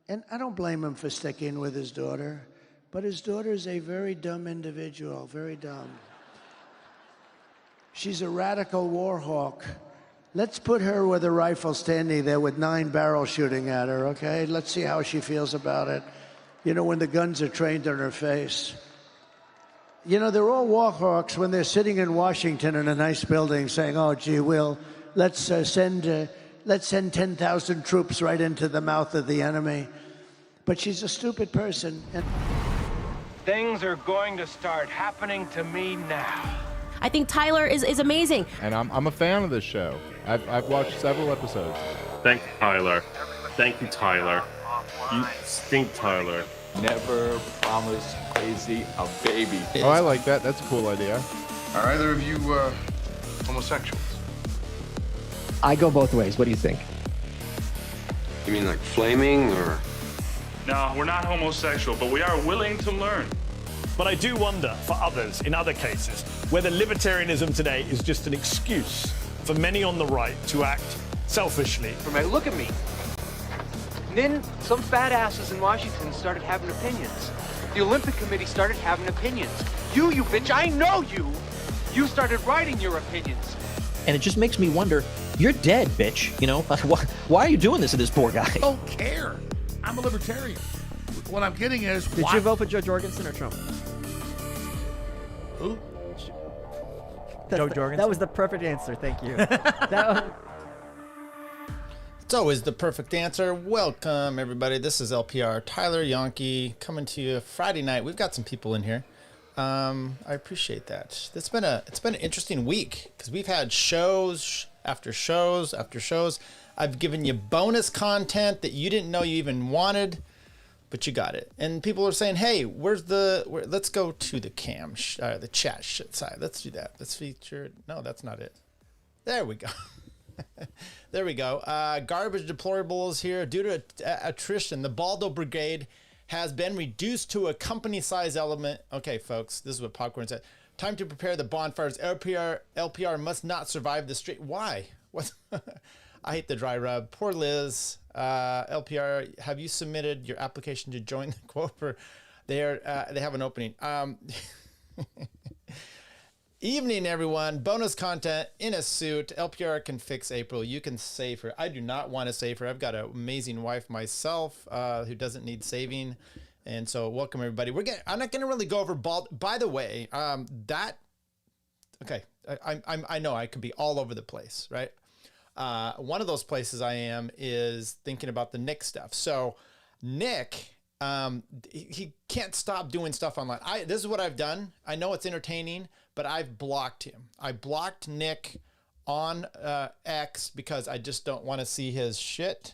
And I don't blame him for sticking with his daughter, but his daughter's a very dumb individual, very dumb. She's a radical war hawk. Let's put her with a rifle standing there with 9 barrels shooting at her, okay? Let's see how she feels about it. You know, when the guns are trained on her face. You know, they're all war hawks when they're sitting in Washington in a nice building saying, oh, gee, let's send 10,000 troops right into the mouth of the enemy. But she's a stupid person. And things are going to start happening to me now. I think Tyler is amazing. And I'm a fan of this show. I've watched several episodes. Thank you, Tyler. Thank you, Tyler. You stink, Tyler. Never promise Crazy a baby. Oh, I like that. That's a cool idea. Are either of you homosexuals? I go both ways. What do you think? You mean like flaming or? No, we're not homosexual, but we are willing to learn. But I do wonder, for others, in other cases, whether libertarianism today is just an excuse for many on the right to act selfishly. Look at me. And then some fat asses in Washington started having opinions. The Olympic Committee started having opinions. You bitch, I know you. You started writing your opinions. And it just makes me wonder, you're dead, bitch. You know, why are you doing this to this poor guy? I don't care. I'm a libertarian. What I'm getting is, did you vote for Joe Jorgensen or Trump? Who? Joe Jorgensen. That was the perfect answer. Thank you. It's always the perfect answer. Welcome, everybody. This is LPR. Tyler Yonke coming to you Friday night. We've got some people in here. I appreciate that. It's been an interesting week because we've had shows after shows after shows. I've given you bonus content that you didn't know you even wanted, but you got it. And people are saying, "Hey, let's go to the the chat side. Let's do that. Let's feature." No, that's not it. There we go. There we go. Garbage deplorable is here. Due to attrition, the Baldo Brigade has been reduced to a company-size element. Okay, folks, this is what Popcorn said. Time to prepare the bonfires. LPR must not survive the street. Why? What? I hate the dry rub. Poor Liz. LPR, have you submitted your application to join the quote? They have an opening. Evening, everyone. Bonus content in a suit. LPR can fix April. You can save her. I do not want to save her. I've got an amazing wife myself who doesn't need saving. And so welcome, everybody. I'm not going to really go over by the way, okay. I know I could be all over the place, right? One of those places I am is thinking about the Nick stuff. So Nick, he can't stop doing stuff online. This is what I've done. I know it's entertaining, but I've blocked him. I blocked Nick on X because I just don't want to see his shit,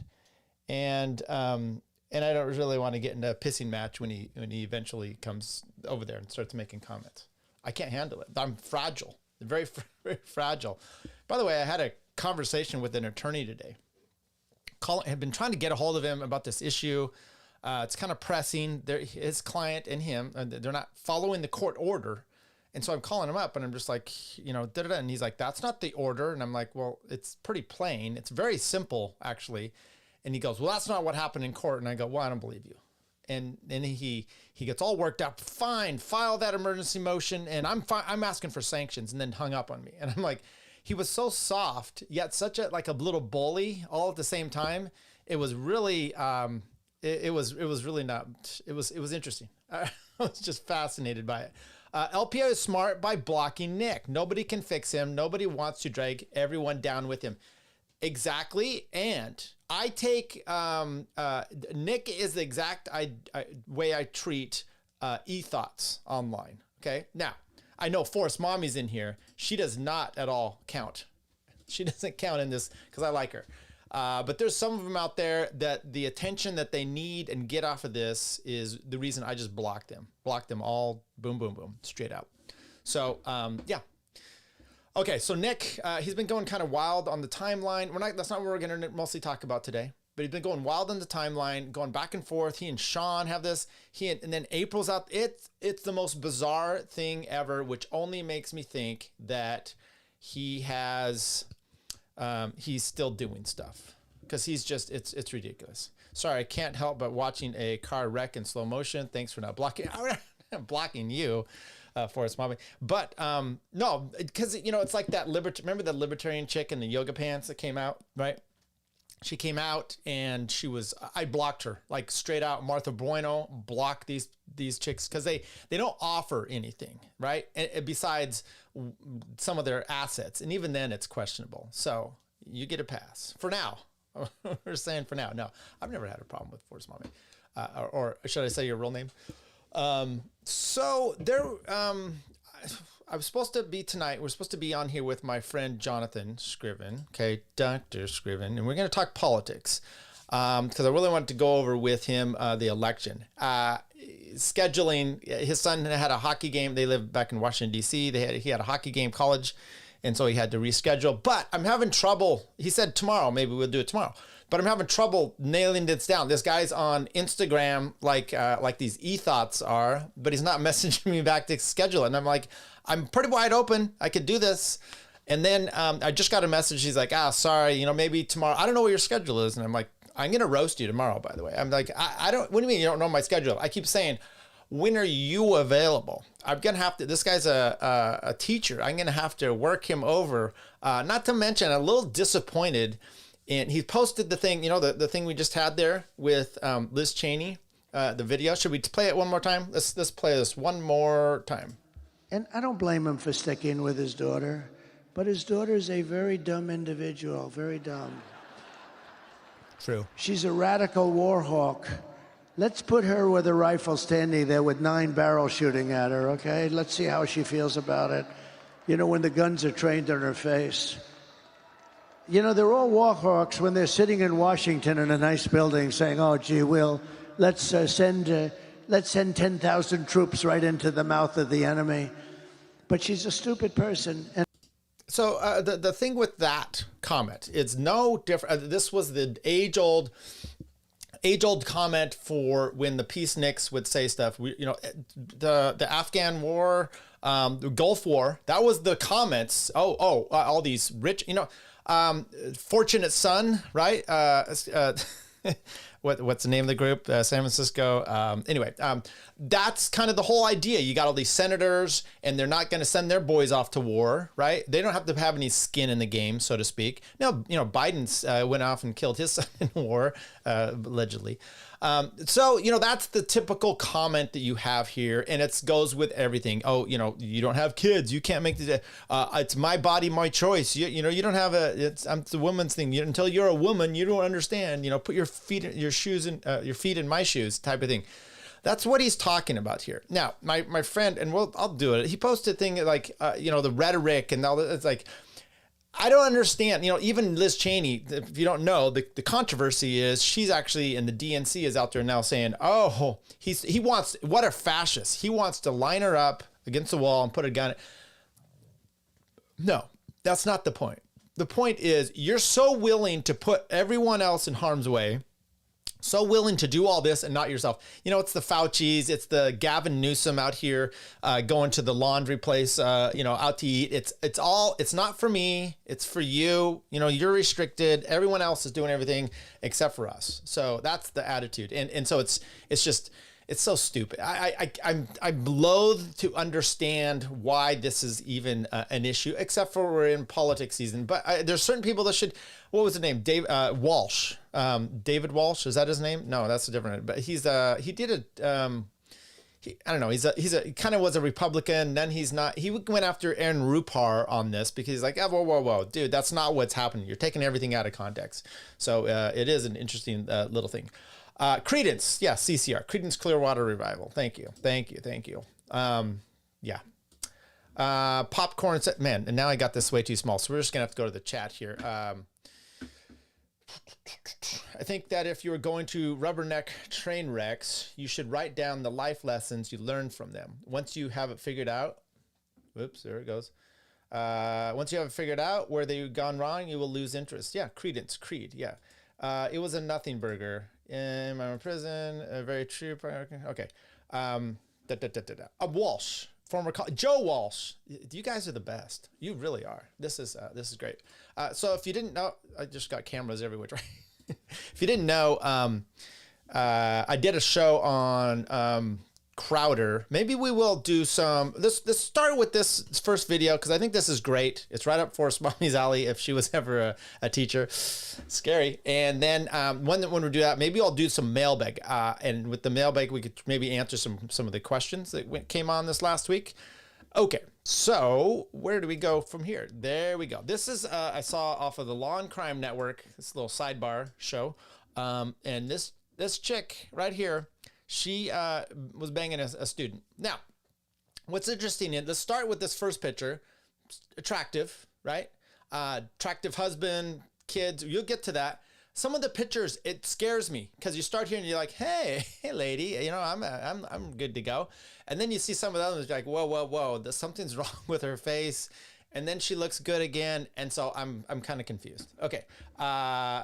and I don't really want to get into a pissing match when he eventually comes over there and starts making comments. I can't handle it. I'm fragile, very, very fragile. By the way, I had a conversation with an attorney today. Had been trying to get a hold of him about this issue. It's kind of pressing. His client and him, they're not following the court order. And so I'm calling him up and I'm just like, da-da-da. And he's like, that's not the order. And I'm like, well, it's pretty plain. It's very simple, actually. And he goes, well, that's not what happened in court. And I go, well, I don't believe you. And then he gets all worked up. Fine, file that emergency motion. And I'm asking for sanctions, and then hung up on me. And I'm like, he was so soft, yet such a little bully all at the same time. It was really, it was really not, it was interesting. I was just fascinated by it. LPR is smart by blocking Nick. Nobody can fix him. Nobody wants to drag everyone down with him. Exactly. And I take, Nick is the exact way I treat e-thoughts online. Okay. Now, I know Forrest Mommy's in here. She does not at all count. She doesn't count in this because I like her. But there's some of them out there that the attention that they need and get off of this is the reason I just block them all, boom, boom, boom, straight out. So, yeah. Okay. So Nick, he's been going kind of wild on the timeline. That's not what we're going to mostly talk about today, but he's been going wild on the timeline, going back and forth. He and Sean have this, and then April's out. It's the most bizarre thing ever, which only makes me think that he has, he's still doing stuff because he's just, it's ridiculous. Sorry, I can't help but watching a car wreck in slow motion. Thanks for not blocking. I'm blocking you, Forrest Mommy. But no, because it's like that remember the libertarian chick in the yoga pants that came out, right? She came out and I blocked her, like straight out. Martha Bueno blocked these chicks because they don't offer anything, right? And besides some of their assets, and even then it's questionable. So you get a pass for now. We're saying for now. No, I've never had a problem with Forrest Mommy, or should I say your real name? So there, I was supposed to be tonight. We're supposed to be on here with my friend Jonathan Scriven, okay, Dr. Scriven, and we're going to talk politics because I really wanted to go over with him the election. Scheduling, his son had a hockey game. They live back in Washington, D.C. He had a hockey game, college, and so he had to reschedule. But I'm having trouble. He said tomorrow, maybe we'll do it tomorrow. But I'm having trouble nailing this down. This guy's on Instagram like these e-thoughts are, but he's not messaging me back to schedule it. And I'm like, I'm pretty wide open. I could do this. And then I just got a message. He's like, sorry, maybe tomorrow. I don't know what your schedule is. And I'm like, I'm going to roast you tomorrow, by the way. I'm like, I don't, what do you mean you don't know my schedule? I keep saying, when are you available? I'm going to have to, this guy's a teacher. I'm going to have to work him over. Not to mention, a little disappointed. And he posted the thing, the thing we just had there with Liz Cheney, the video. Should we play it one more time? Let's play this one more time. And I don't blame him for sticking with his daughter, but his daughter is a very dumb individual, very dumb. True. She's a radical war hawk. Let's put her with a rifle standing there with 9 barrels shooting at her, okay? Let's see how she feels about it. When the guns are trained on her face. They're all war hawks when they're sitting in Washington in a nice building saying, oh, gee, let's send 10,000 troops right into the mouth of the enemy. But she's a stupid person. And so the thing with that comment, it's no different. This was the age-old comment for when the peaceniks would say stuff. The Afghan war, the Gulf War, that was the comments. All these rich, fortunate son, right? What's the name of the group? San Francisco. Anyway, that's kind of the whole idea. You got all these senators, and they're not going to send their boys off to war, right? They don't have to have any skin in the game, so to speak. Now, Biden's went off and killed his son in war, allegedly. So that's the typical comment that you have here, and it goes with everything. Oh, you don't have kids, you can't make the. It's my body, my choice. You don't have it's the woman's thing. Until you're a woman, you don't understand. Put your feet in my shoes, type of thing. That's what he's talking about here. Now, my friend, and I'll do it. He posted a thing like the rhetoric and all that. It's like, I don't understand. Even Liz Cheney, if you don't know, the controversy is she's actually, and the DNC is out there now saying, oh, he wants, what a fascist. He wants to line her up against the wall and put a gun. No, that's not the point. The point is you're so willing to put everyone else in harm's way, so willing to do all this and not yourself. It's the Faucis, it's the Gavin Newsom out here going to the laundry place, out to eat. It's not for me, it's for you. You're restricted. Everyone else is doing everything except for us. So that's the attitude. And so it's so stupid. I'm loath to understand why this is even an issue, except for we're in politics season. But there's certain people that should. What was the name? Walsh. David Walsh. Is that his name? No, that's a different. But he did a. I don't know. He kind of was a Republican. Then he's not. He went after Aaron Rupar on this because he's like, oh, whoa, dude, that's not what's happening. You're taking everything out of context. So it is an interesting little thing. Credence, yeah, CCR, Credence Clearwater Revival. Thank you. Yeah. Popcorn, man, and now I got this way too small, so we're just gonna have to go to the chat here. I think that if you were going to rubberneck train wrecks, you should write down the life lessons you learned from them. Once you have it figured out, whoops, there it goes. Once you have it figured out where they've gone wrong, you will lose interest. Yeah, Creed, yeah. It was a nothing burger. In my prison, very true. Okay. Walsh, former Joe Walsh. You guys are the best. You really are. This is great. So if you didn't know, I just got cameras everywhere. If you didn't know, I did a show on Crowder. Maybe we will do some. Let's start with this first video because I think this is great. It's right up Forrest Mommy's alley if she was ever a teacher. Scary. And then when we do that, maybe I'll do some mailbag. And with the mailbag, we could maybe answer some of the questions that came on this last week. Okay, so where do we go from here? There we go. This is I saw off of the Law and Crime Network. This little sidebar show, and this chick right here. She was banging a student. Now, what's interesting, let's start with this first picture. Attractive, right? Attractive husband, kids. You'll get to that. Some of the pictures, it scares me because you start here and you're like, hey lady, you know, I'm good to go. And then you see some of the others, you're like, whoa, something's wrong with her face. And then she looks good again. And so I'm kind of confused. Okay,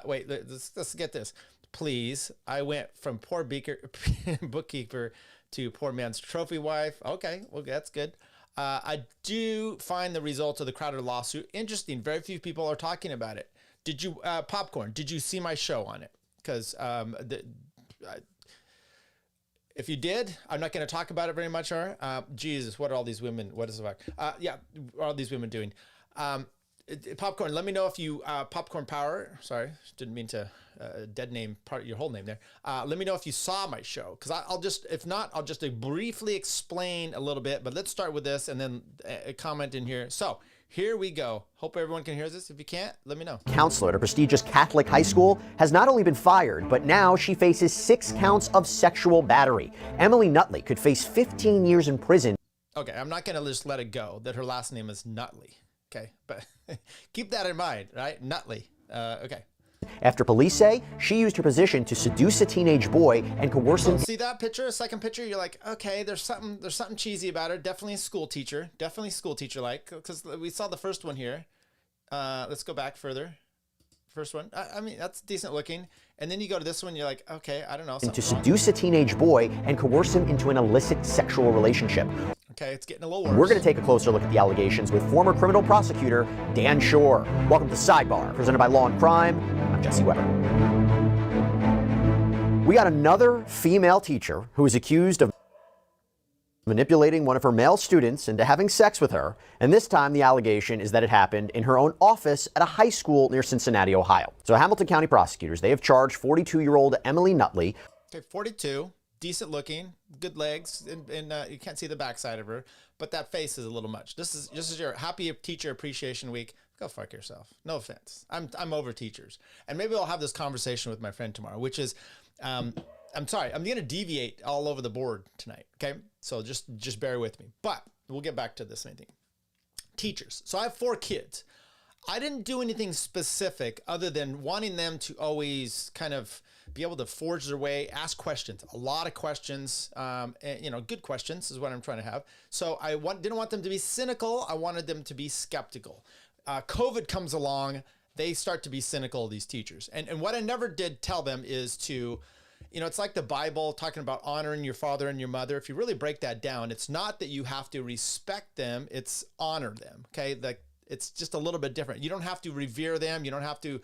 wait, let's get this. Please, I went from poor bookkeeper to poor man's trophy wife. Okay, well, that's good. I do find the results of the Crowder lawsuit interesting. Very few people are talking about it. Did you, Popcorn, did you see my show on it? Because if you did, I'm not going to talk about it very much. Jesus, what are all these women, what is the fact? Yeah, what are all these women doing? Popcorn, let me know if you, Popcorn Power, sorry, didn't mean to dead name part of your whole name there. Let me know if you saw my show, because I'll just, if not, I'll just briefly explain a little bit, but let's start with this and then a comment in here. So here we go. Hope everyone can hear this. If you can't, let me know. Counselor at a prestigious Catholic high school has not only been fired, but now she faces 6 counts of sexual battery. Emily Nutley could face 15 years in prison. Okay, I'm not going to just let it go that her last name is Nutley. Okay, but keep that in mind, right? Nutley. Okay. After police say she used her position to seduce a teenage boy and coerce him. See that picture, second picture, you're like, okay, there's something cheesy about her. Definitely a school teacher. Definitely school teacher like, because we saw the first one here. Let's go back further. First one. I mean, that's decent looking. And then you go to this one, you're like, okay, I don't know. To seduce a teenage boy and coerce him into an illicit sexual relationship. Okay, it's getting a little worse. We're going to take a closer look at the allegations with former criminal prosecutor Dan Shore. Welcome to Sidebar, presented by Law and Crime. I'm Jesse Weber. We got another female teacher who is accused of manipulating one of her male students into having sex with her, and this time the allegation is that it happened in her own office at a high school near Cincinnati, Ohio. So Hamilton County prosecutors, they have charged 42-year-old Emily Nutley. Okay, 42, decent looking, good legs, and you can't see the backside of her, but that face is a little much. This is your happy teacher appreciation week. Go fuck yourself. No offense. I'm over teachers, and maybe I'll have this conversation with my friend tomorrow, which is, I'm sorry, I'm going to deviate all over the board tonight. Okay, so just bear with me. But we'll get back to this main thing. Teachers. So I have 4 kids. I didn't do anything specific other than wanting them to always kind of be able to forge their way, ask questions, a lot of questions, and, you know, good questions is what I'm trying to have. So I didn't want them to be cynical. I wanted them to be skeptical. COVID comes along, they start to be cynical, these teachers. And what I never did tell them is to, you know, it's like the Bible talking about honoring your father and your mother. If you really break that down, it's not that you have to respect them, it's honor them, okay? Like, it's just a little bit different. You don't have to revere them. You don't have to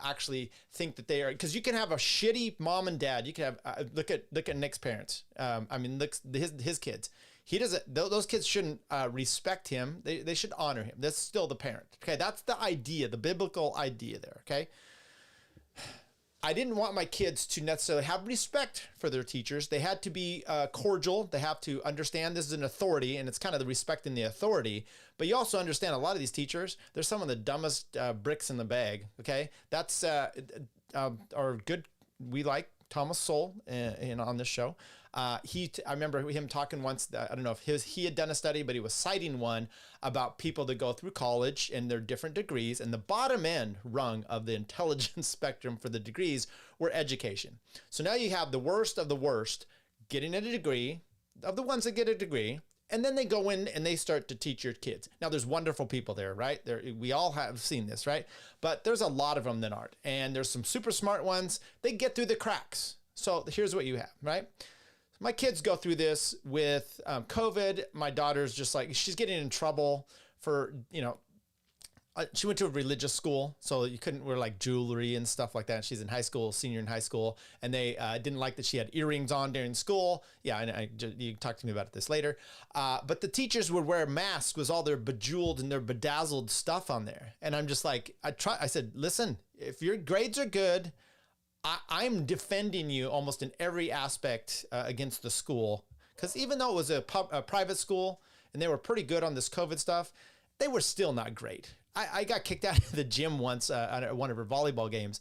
actually think that they are, because you can have a shitty mom and dad. You can have, look at Nick's parents. I mean, look, his kids. He doesn't, those kids shouldn't respect him. They should honor him. That's still the parent. Okay, that's the idea, the biblical idea there, okay? I didn't want my kids to necessarily have respect for their teachers. They had to be cordial. They have to understand this is an authority, and it's kind of the respect in the authority. But you also understand a lot of these teachers, they're some of the dumbest bricks in the bag, okay? That's our good, we like Thomas Sowell on this show. I remember him talking once, I don't know if he had done a study, but he was citing one about people that go through college and their different degrees, and the bottom end rung of the intelligence spectrum for the degrees were education. So now you have the worst of the worst getting a degree, of the ones that get a degree, and then they go in and they start to teach your kids. Now there's wonderful people there, right? We all have seen this, right? But there's a lot of them that aren't, and there's some super smart ones. They get through the cracks. So here's what you have, right? My kids go through this with COVID. My daughter's just like, she's getting in trouble for, you know, she went to a religious school, so you couldn't wear like jewelry and stuff like that. She's in high school, senior in high school, and they didn't like that she had earrings on during school. Yeah, and you talk to me about this later. But the teachers would wear masks with all their bejeweled and their bedazzled stuff on there. And I'm just like, I said, listen, if your grades are good, I'm defending you almost in every aspect against the school. Because even though it was a private school and they were pretty good on this COVID stuff, they were still not great. I got kicked out of the gym once at one of her volleyball games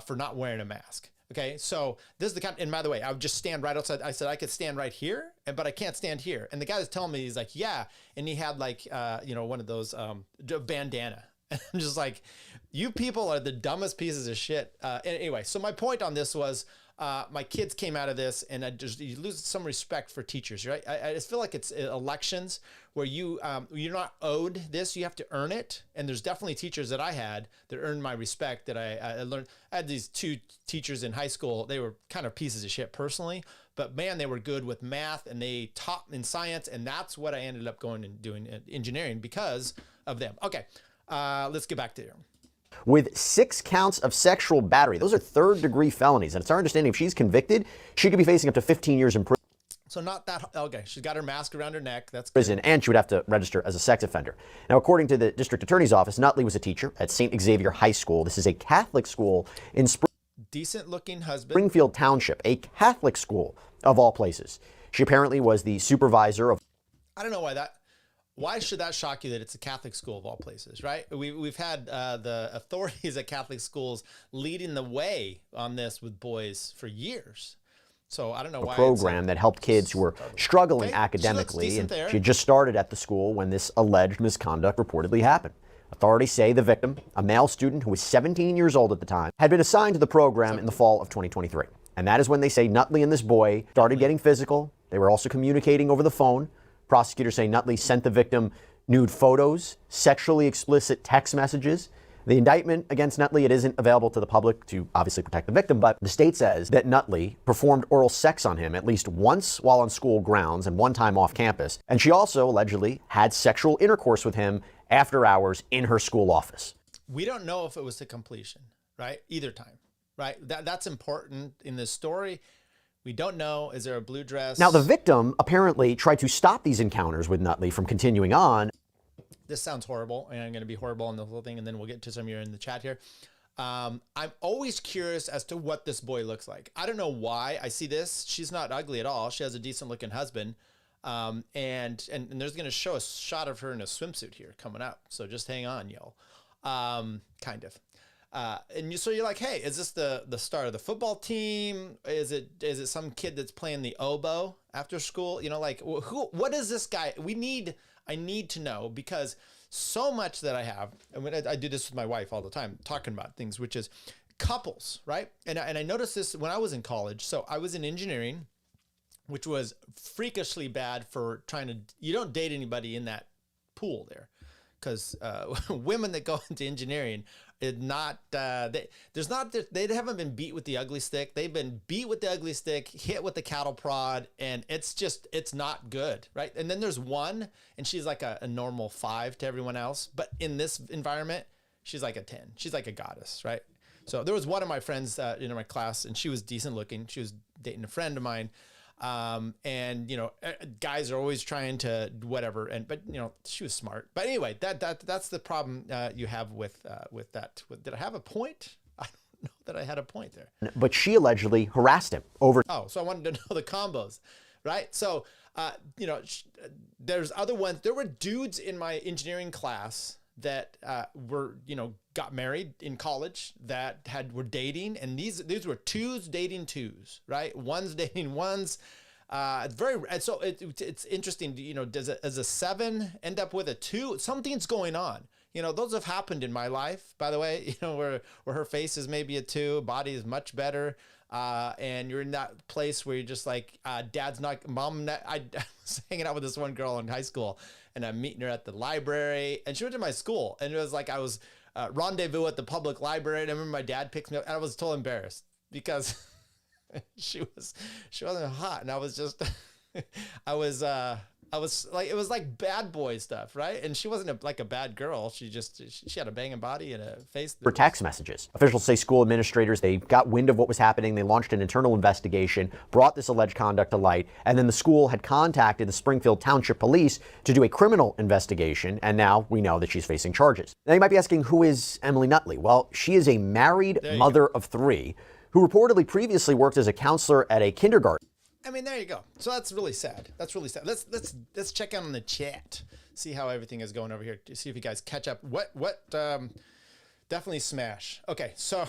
for not wearing a mask. Okay, so this is the kind, and by the way, I would just stand right outside. I said I could stand right here, but I can't stand here. And the guy was telling me, he's like, yeah, and he had like, one of those bandana. I'm just like, you people are the dumbest pieces of shit. Anyway, so my point on this was, my kids came out of this, and you lose some respect for teachers, right? I just feel like it's elections where you're not owed this, you have to earn it. And there's definitely teachers that I had that earned my respect that I learned. I had these 2 teachers in high school. They were kind of pieces of shit personally, but man, they were good with math and they taught in science. And that's what I ended up going and doing engineering because of them. Okay, let's get back to here. With 6 counts of sexual battery. Those are 3rd-degree felonies. And it's our understanding if she's convicted, she could be facing up to 15 years in prison. So not that, okay, she's got her mask around her neck. That's prison, and she would have to register as a sex offender. Now, according to the district attorney's office, Nutley was a teacher at St. Xavier High School. This is a Catholic school in decent-looking husband. Springfield Township, a Catholic school of all places. She apparently was the supervisor of... I don't know why should that shock you that it's a Catholic school of all places, right? We've had the authorities at Catholic schools leading the way on this with boys for years. So I don't know why. A program that helped kids who were struggling academically, and she had just started at the school when this alleged misconduct reportedly happened. Authorities say the victim, a male student who was 17 years old at the time, had been assigned to the program in the fall of 2023. And that is when they say Nutley and this boy started getting physical. They were also communicating over the phone. Prosecutors say Nutley sent the victim nude photos, sexually explicit text messages. The indictment against Nutley, it isn't available to the public to obviously protect the victim, but the state says that Nutley performed oral sex on him at least once while on school grounds and one time off campus. And she also allegedly had sexual intercourse with him after hours in her school office. We don't know if it was to completion, right? Either time, right? That's important in this story. We don't know. Is there a blue dress? Now, the victim apparently tried to stop these encounters with Nutley from continuing on. This sounds horrible, and I'm going to be horrible on the whole thing, and then we'll get to some of you in the chat here. I'm always curious as to what this boy looks like. I don't know why I see this. She's not ugly at all. She has a decent-looking husband, and there's going to show a shot of her in a swimsuit here coming up. So just hang on, y'all. Kind of. So you're like, hey, is this the star of the football team? Is it some kid that's playing the oboe after school? You know, like what is this guy? I need to know, because so much that I have, and I do this with my wife all the time, talking about things, which is couples, right? And I noticed this when I was in college. So I was in engineering, which was freakishly bad for you don't date anybody in that pool there, because women that go into engineering is not they haven't been beat with the ugly stick. They've been beat with the ugly stick, hit with the cattle prod, and it's not good, right? And then there's one, and she's like a normal 5 to everyone else, but in this environment, she's like a 10. She's like a goddess, right? So there was one of my friends in my class, and she was decent looking. She was dating a friend of mine. And guys are always trying to whatever, but she was smart. But anyway, that's the problem you have with that. Did I have a point? I don't know that I had a point there. But she allegedly harassed him over. Oh, so I wanted to know the combos, right? So there's other ones. There were dudes in my engineering class that got married in college, that were dating, and these were twos dating twos, right? Ones dating ones. So it's interesting. Does a 7 end up with a 2? Something's going on. Those have happened in my life, by the way. Where her face is maybe a 2, body is much better. And you're in that place where you're just like, dad's not, mom. I was hanging out with this one girl in high school, and I'm meeting her at the library, and she went to my school, and it was like I was rendezvous at the public library, and I remember my dad picked me up, and I was totally embarrassed because she wasn't hot, and I was just I was I was like, it was like bad boy stuff, right? And she wasn't like a bad girl. She had a banging body and a face. For text messages. Officials say school administrators, they got wind of what was happening. They launched an internal investigation, brought this alleged conduct to light, and then the school had contacted the Springfield Township Police to do a criminal investigation, and now we know that she's facing charges. Now you might be asking, who is Emily Nutley? Well, she is a married mother of 3 who reportedly previously worked as a counselor at a kindergarten. I mean, there you go. So that's really sad. That's really sad. Let's check out on the chat, see how everything is going over here. To see if you guys catch up. Definitely smash. Okay, so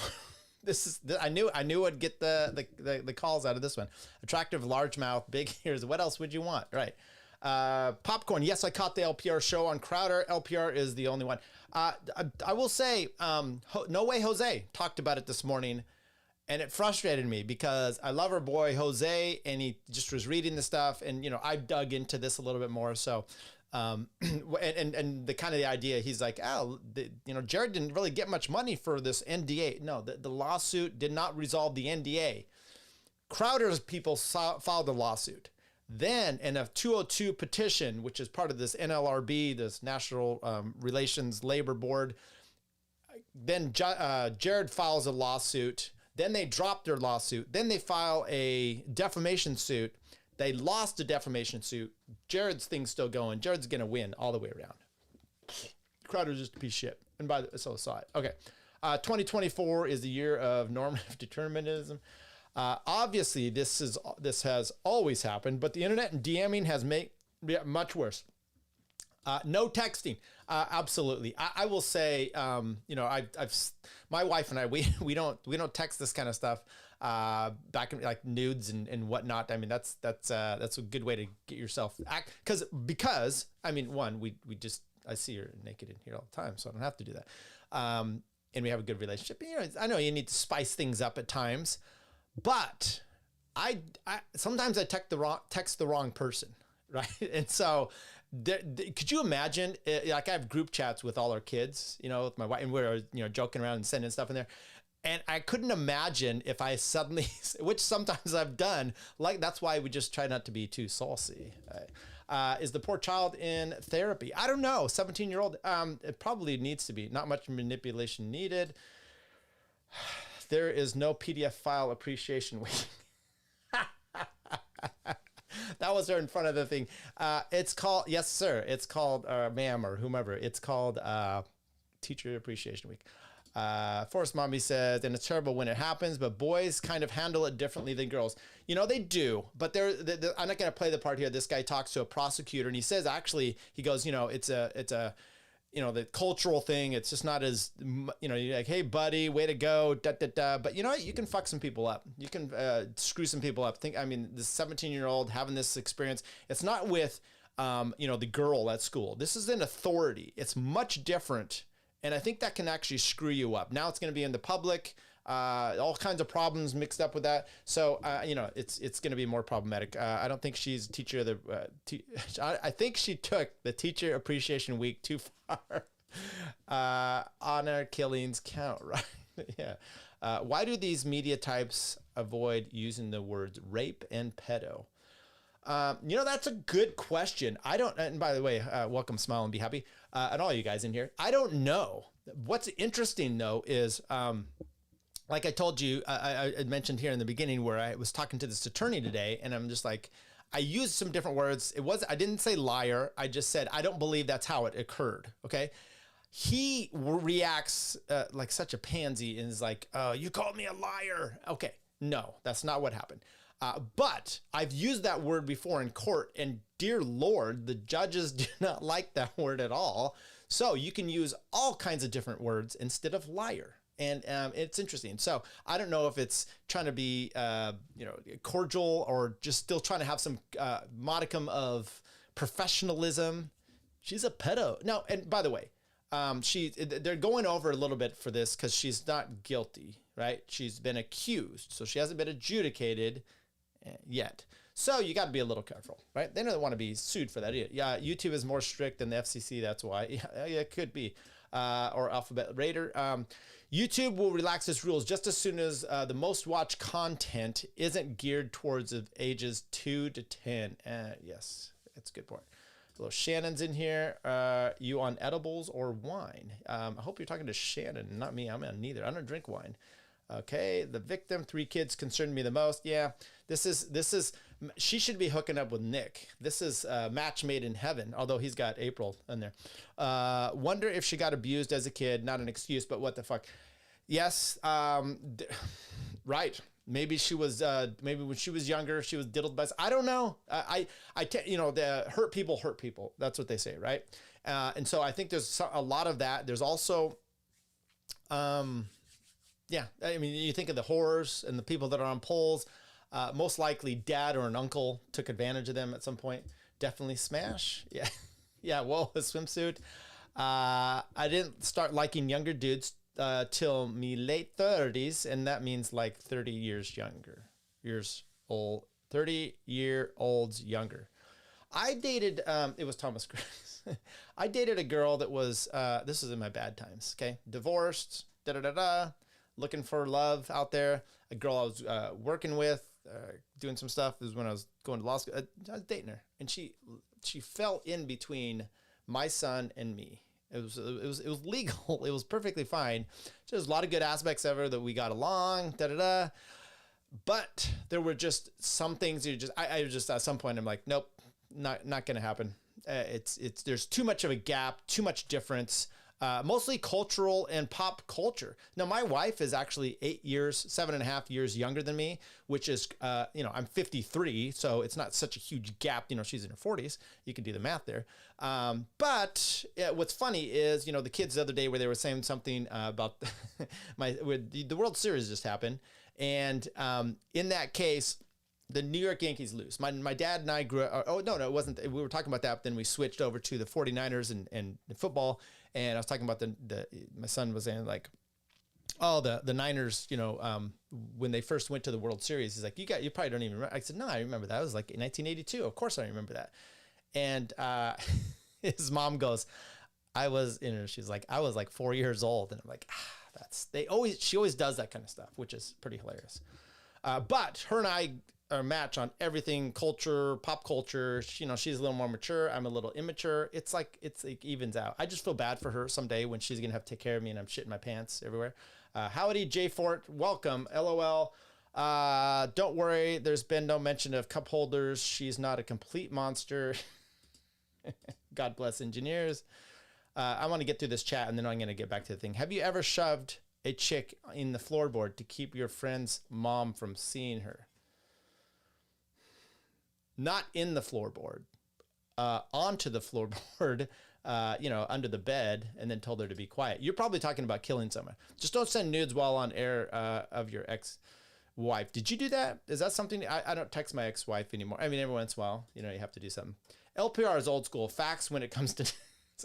I knew I'd get the calls out of this one. Attractive, large mouth, big ears. What else would you want, right? Popcorn. Yes, I caught the LPR show on Crowder. LPR is the only one. I will say, No Way Jose talked about it this morning. And it frustrated me because I love our boy Jose, and he just was reading the stuff, and I dug into this a little bit more. So, and the kind of the idea, he's like, Jared didn't really get much money for this NDA. No, the lawsuit did not resolve the NDA. Crowder's people filed a lawsuit. Then, in a 202 petition, which is part of this NLRB, this National Relations Labor Board, then Jared files a lawsuit. Then they drop their lawsuit. Then they file a defamation suit. They lost the defamation suit. Jared's thing's still going. Jared's going to win all the way around. Crowder's just a piece of shit. And so saw it. Okay. 2024 is the year of normative determinism. Obviously, this has always happened, but the internet and DMing has made it much worse. No texting. Absolutely. I will say, my wife and I, we don't text this kind of stuff, back in like nudes and whatnot. I mean, that's a good way to get yourself because I mean, one, I see her naked in here all the time, so I don't have to do that. And we have a good relationship. I know you need to spice things up at times, but I sometimes I text the wrong person, right? And so, could you imagine, like I have group chats with all our kids, with my wife, and we're, joking around and sending stuff in there. And I couldn't imagine if I suddenly, which sometimes I've done, like that's why we just try not to be too saucy. Is the poor child in therapy? I don't know. 17-year-old, it probably needs to be. Not much manipulation needed. There is no PDF file appreciation week. That was her in front of the thing. It's called, yes, sir. It's called, ma'am or whomever. It's called Teacher Appreciation Week. Forrest Mommy says, and it's terrible when it happens, but boys kind of handle it differently than girls. They do, but I'm not going to play the part here. This guy talks to a prosecutor, and he says, actually, he goes, it's a the cultural thing. It's just not as, you're like, hey, buddy, way to go, But you know what? You can fuck some people up. You can screw some people up. This 17-year-old having this experience, it's not with, the girl at school. This is an authority. It's much different. And I think that can actually screw you up. Now it's going to be in the public, all kinds of problems mixed up with that. So, it's going to be more problematic. I don't think she's a teacher of the, I think she took the Teacher Appreciation Week too far. Honor killings count, right? Yeah. Why do these media types avoid using the words rape and pedo? That's a good question. I don't, and by the way, welcome, smile and be happy. And all you guys in here, I don't know. What's interesting though is, like I told you, I mentioned here in the beginning where I was talking to this attorney today, and I'm just like, I used some different words. I didn't say liar. I just said, I don't believe that's how it occurred. Okay. He reacts like such a pansy and is like, oh, you called me a liar. Okay. No, that's not what happened. But I've used that word before in court, and dear Lord, the judges do not like that word at all. So you can use all kinds of different words instead of liar. And it's interesting. So I don't know if it's trying to be, cordial or just still trying to have some modicum of professionalism. She's a pedo. No, and by the way, they're going over a little bit for this because she's not guilty, right? She's been accused, so she hasn't been adjudicated yet. So you got to be a little careful, right? They don't want to be sued for that either. Yeah, YouTube is more strict than the FCC. That's why. Yeah, it could be. Or Alphabet Raider. YouTube will relax its rules just as soon as the most watched content isn't geared towards ages 2 to 10. Yes, That's a good point. Hello, Shannon's in here. You on edibles or wine? I hope you're talking to Shannon, not me. I'm on neither. I don't drink wine. Okay, the victim, 3 kids concerned me the most. Yeah, this is. She should be hooking up with Nick. This is a match made in heaven. Although he's got April in there. Wonder if she got abused as a kid. Not an excuse, but what the fuck? Yes. Right. Maybe she was. Maybe when she was younger, she was diddled by. I don't know. The hurt people. That's what they say, right? And so I think there's a lot of that. There's also. Yeah, I mean, you think of the whores and the people that are on poles. Most likely, dad or an uncle took advantage of them at some point. Definitely smash. Yeah, yeah. Whoa, a swimsuit. I didn't start liking younger dudes till me late 30s, and that means like 30 years younger. 30-year-olds younger. I dated. It was Thomas Chris. I dated a girl that was. This was in my bad times. Okay, divorced. Looking for love out there. A girl I was working with, doing some stuff. This was when I was going to law school. I was dating her, and she fell in between my son and me. It was legal. It was perfectly fine. So there's a lot of good aspects of her that we got along. But there were just some things I just at some point I'm like, nope, not gonna happen. There's too much of a gap, too much difference. Mostly cultural and pop culture. Now, my wife is actually 7.5 years younger than me, which is, I'm 53, so it's not such a huge gap. She's in her 40s. You can do the math there. But what's funny is, the kids the other day where they were saying something about the World Series just happened. And in that case, the New York Yankees lose. My dad and I grew up. Oh, no, it wasn't. We were talking about that, but then we switched over to the 49ers and football. And I was talking about my son was saying like, oh, the Niners, when they first went to the World Series, he's like, you probably don't even remember. I said, no, I remember that. It was like in 1982. Of course I remember that. And his mom goes, she's like, I was like 4 years old. And I'm like, she always does that kind of stuff, which is pretty hilarious. But her and I are a match on everything, culture, pop culture. She's a little more mature. I'm a little immature. It's like evens out. I just feel bad for her someday when she's going to have to take care of me and I'm shitting my pants everywhere. Howdy, J Fort. Welcome. LOL. Don't worry. There's been no mention of cup holders. She's not a complete monster. God bless engineers. I want to get through this chat and then I'm going to get back to the thing. Have you ever shoved a chick in the floorboard to keep your friend's mom from seeing her? Not in the floorboard, onto the floorboard, under the bed, and then told her to be quiet. You're probably talking about killing someone. Just don't send nudes while on air of your ex-wife. Did you do that? Is that something? I don't text my ex-wife anymore. I mean, every once in a while, you have to do something. LPR is old school. Facts when it comes to.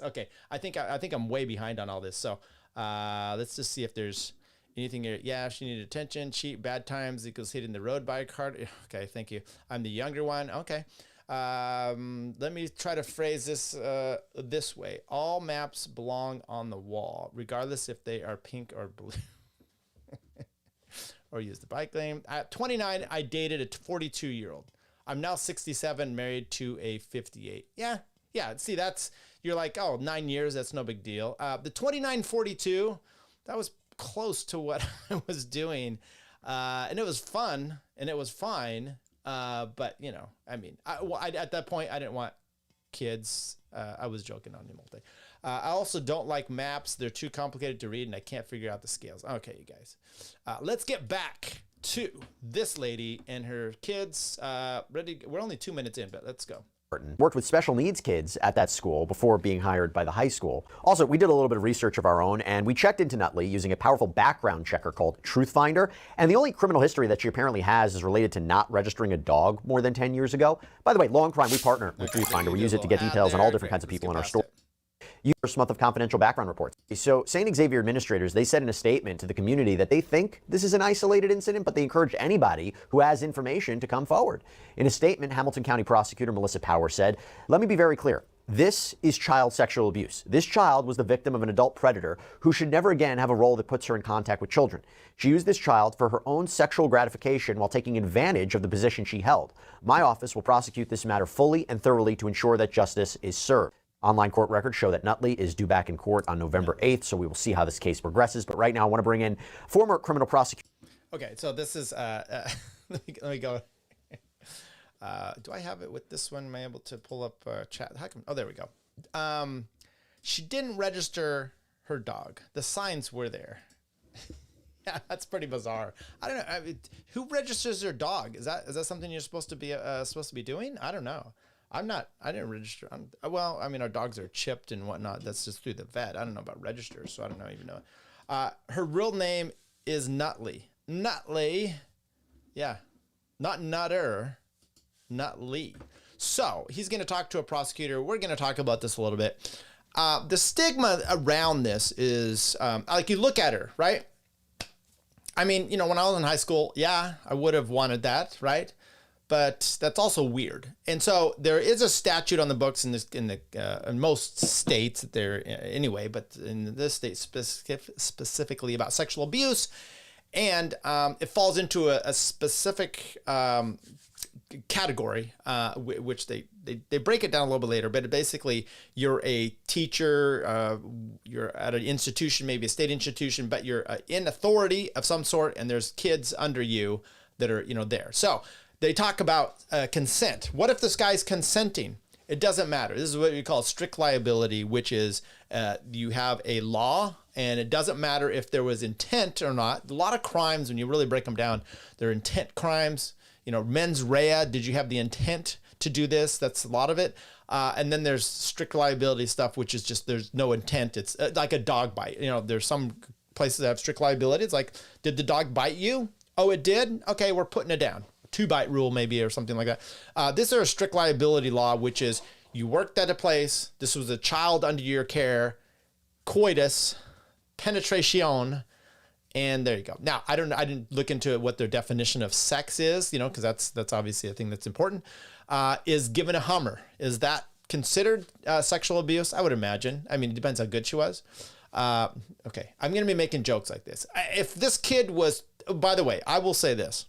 Okay, I think I'm way behind on all this. So let's just see if there's anything here. Yeah, she needed attention. Cheat, bad times equals hitting the road by a card. Okay, thank you. I'm the younger one. Okay. Let me try to phrase this way. All maps belong on the wall, regardless if they are pink or blue. Or use the bike lane. At 29, I dated a 42-year-old. I'm now 67, married to a 58. Yeah. See, you're like, 9 years, that's no big deal. The 29-42, that was close to what I was doing, and it was fun and it was fine, but at that point I didn't want kids. I was joking on the multi. I also don't like maps. They're too complicated to read and I can't figure out the scales. Okay, you guys, let's get back to this lady and her kids. We're only 2 minutes in, but let's go. Worked with special needs kids at that school before being hired by the high school. Also, we did a little bit of research of our own, and we checked into Nutley using a powerful background checker called Truthfinder. And the only criminal history that she apparently has is related to not registering a dog more than 10 years ago. By the way, Law and Crime, we partner with Truthfinder. We use it to get details on all different kinds of people in our store. First month of confidential background reports. So St. Xavier administrators, they said in a statement to the community that they think this is an isolated incident, but they encourage anybody who has information to come forward. In a statement, Hamilton County Prosecutor Melissa Power said, "Let me be very clear. This is child sexual abuse. This child was the victim of an adult predator who should never again have a role that puts her in contact with children. She used this child for her own sexual gratification while taking advantage of the position she held. My office will prosecute this matter fully and thoroughly to ensure that justice is served. Online court records show that Nutley is due back in court on November 8th, so we will see how this case progresses. But right now, I want to bring in former criminal prosecutor. Okay, so this is, let me go. Do I have it with this one? Am I able to pull up chat? How come? Oh, there we go. She didn't register her dog. The signs were there. Yeah, that's pretty bizarre. I don't know. I mean, who registers their dog? Is that something you're supposed to be doing? I don't know. I didn't register. Well, I mean, our dogs are chipped and whatnot. That's just through the vet. I don't know about registers, so I don't even know. Her real name is Nutley. Nutley. Yeah. Not Nutter. Nutley. So he's going to talk to a prosecutor. We're going to talk about this a little bit. The stigma around this is like, you look at her, right? I mean, you know, when I was in high school, yeah, I would have wanted that, right? But that's also weird. And so there is a statute on the books in most states there anyway, but in this state specifically about sexual abuse, and it falls into a specific category, which they break it down a little bit later. But basically, you're a teacher, you're at an institution, maybe a state institution, but you're in authority of some sort, and there's kids under you that are, you know, there. So they talk about consent. What if this guy's consenting? It doesn't matter. This is what we call strict liability, which is you have a law, and it doesn't matter if there was intent or not. A lot of crimes, when you really break them down, they're intent crimes. You know, mens rea, did you have the intent to do this? That's a lot of it. And then there's strict liability stuff, which is just there's no intent. It's like a dog bite. You know, there's some places that have strict liability. It's like, did the dog bite you? Oh, it did? Okay, we're putting it down. 2-bite rule maybe, or something like that. This is a strict liability law, which is you worked at a place, this was a child under your care, coitus, penetration, and there you go. Now, I didn't look into what their definition of sex is, you know, because that's obviously a thing that's important. Is given a Hummer, is that considered sexual abuse? I would imagine. I mean, it depends how good she was. Okay, I'm going to be making jokes like this. If this kid was, by the way, I will say this.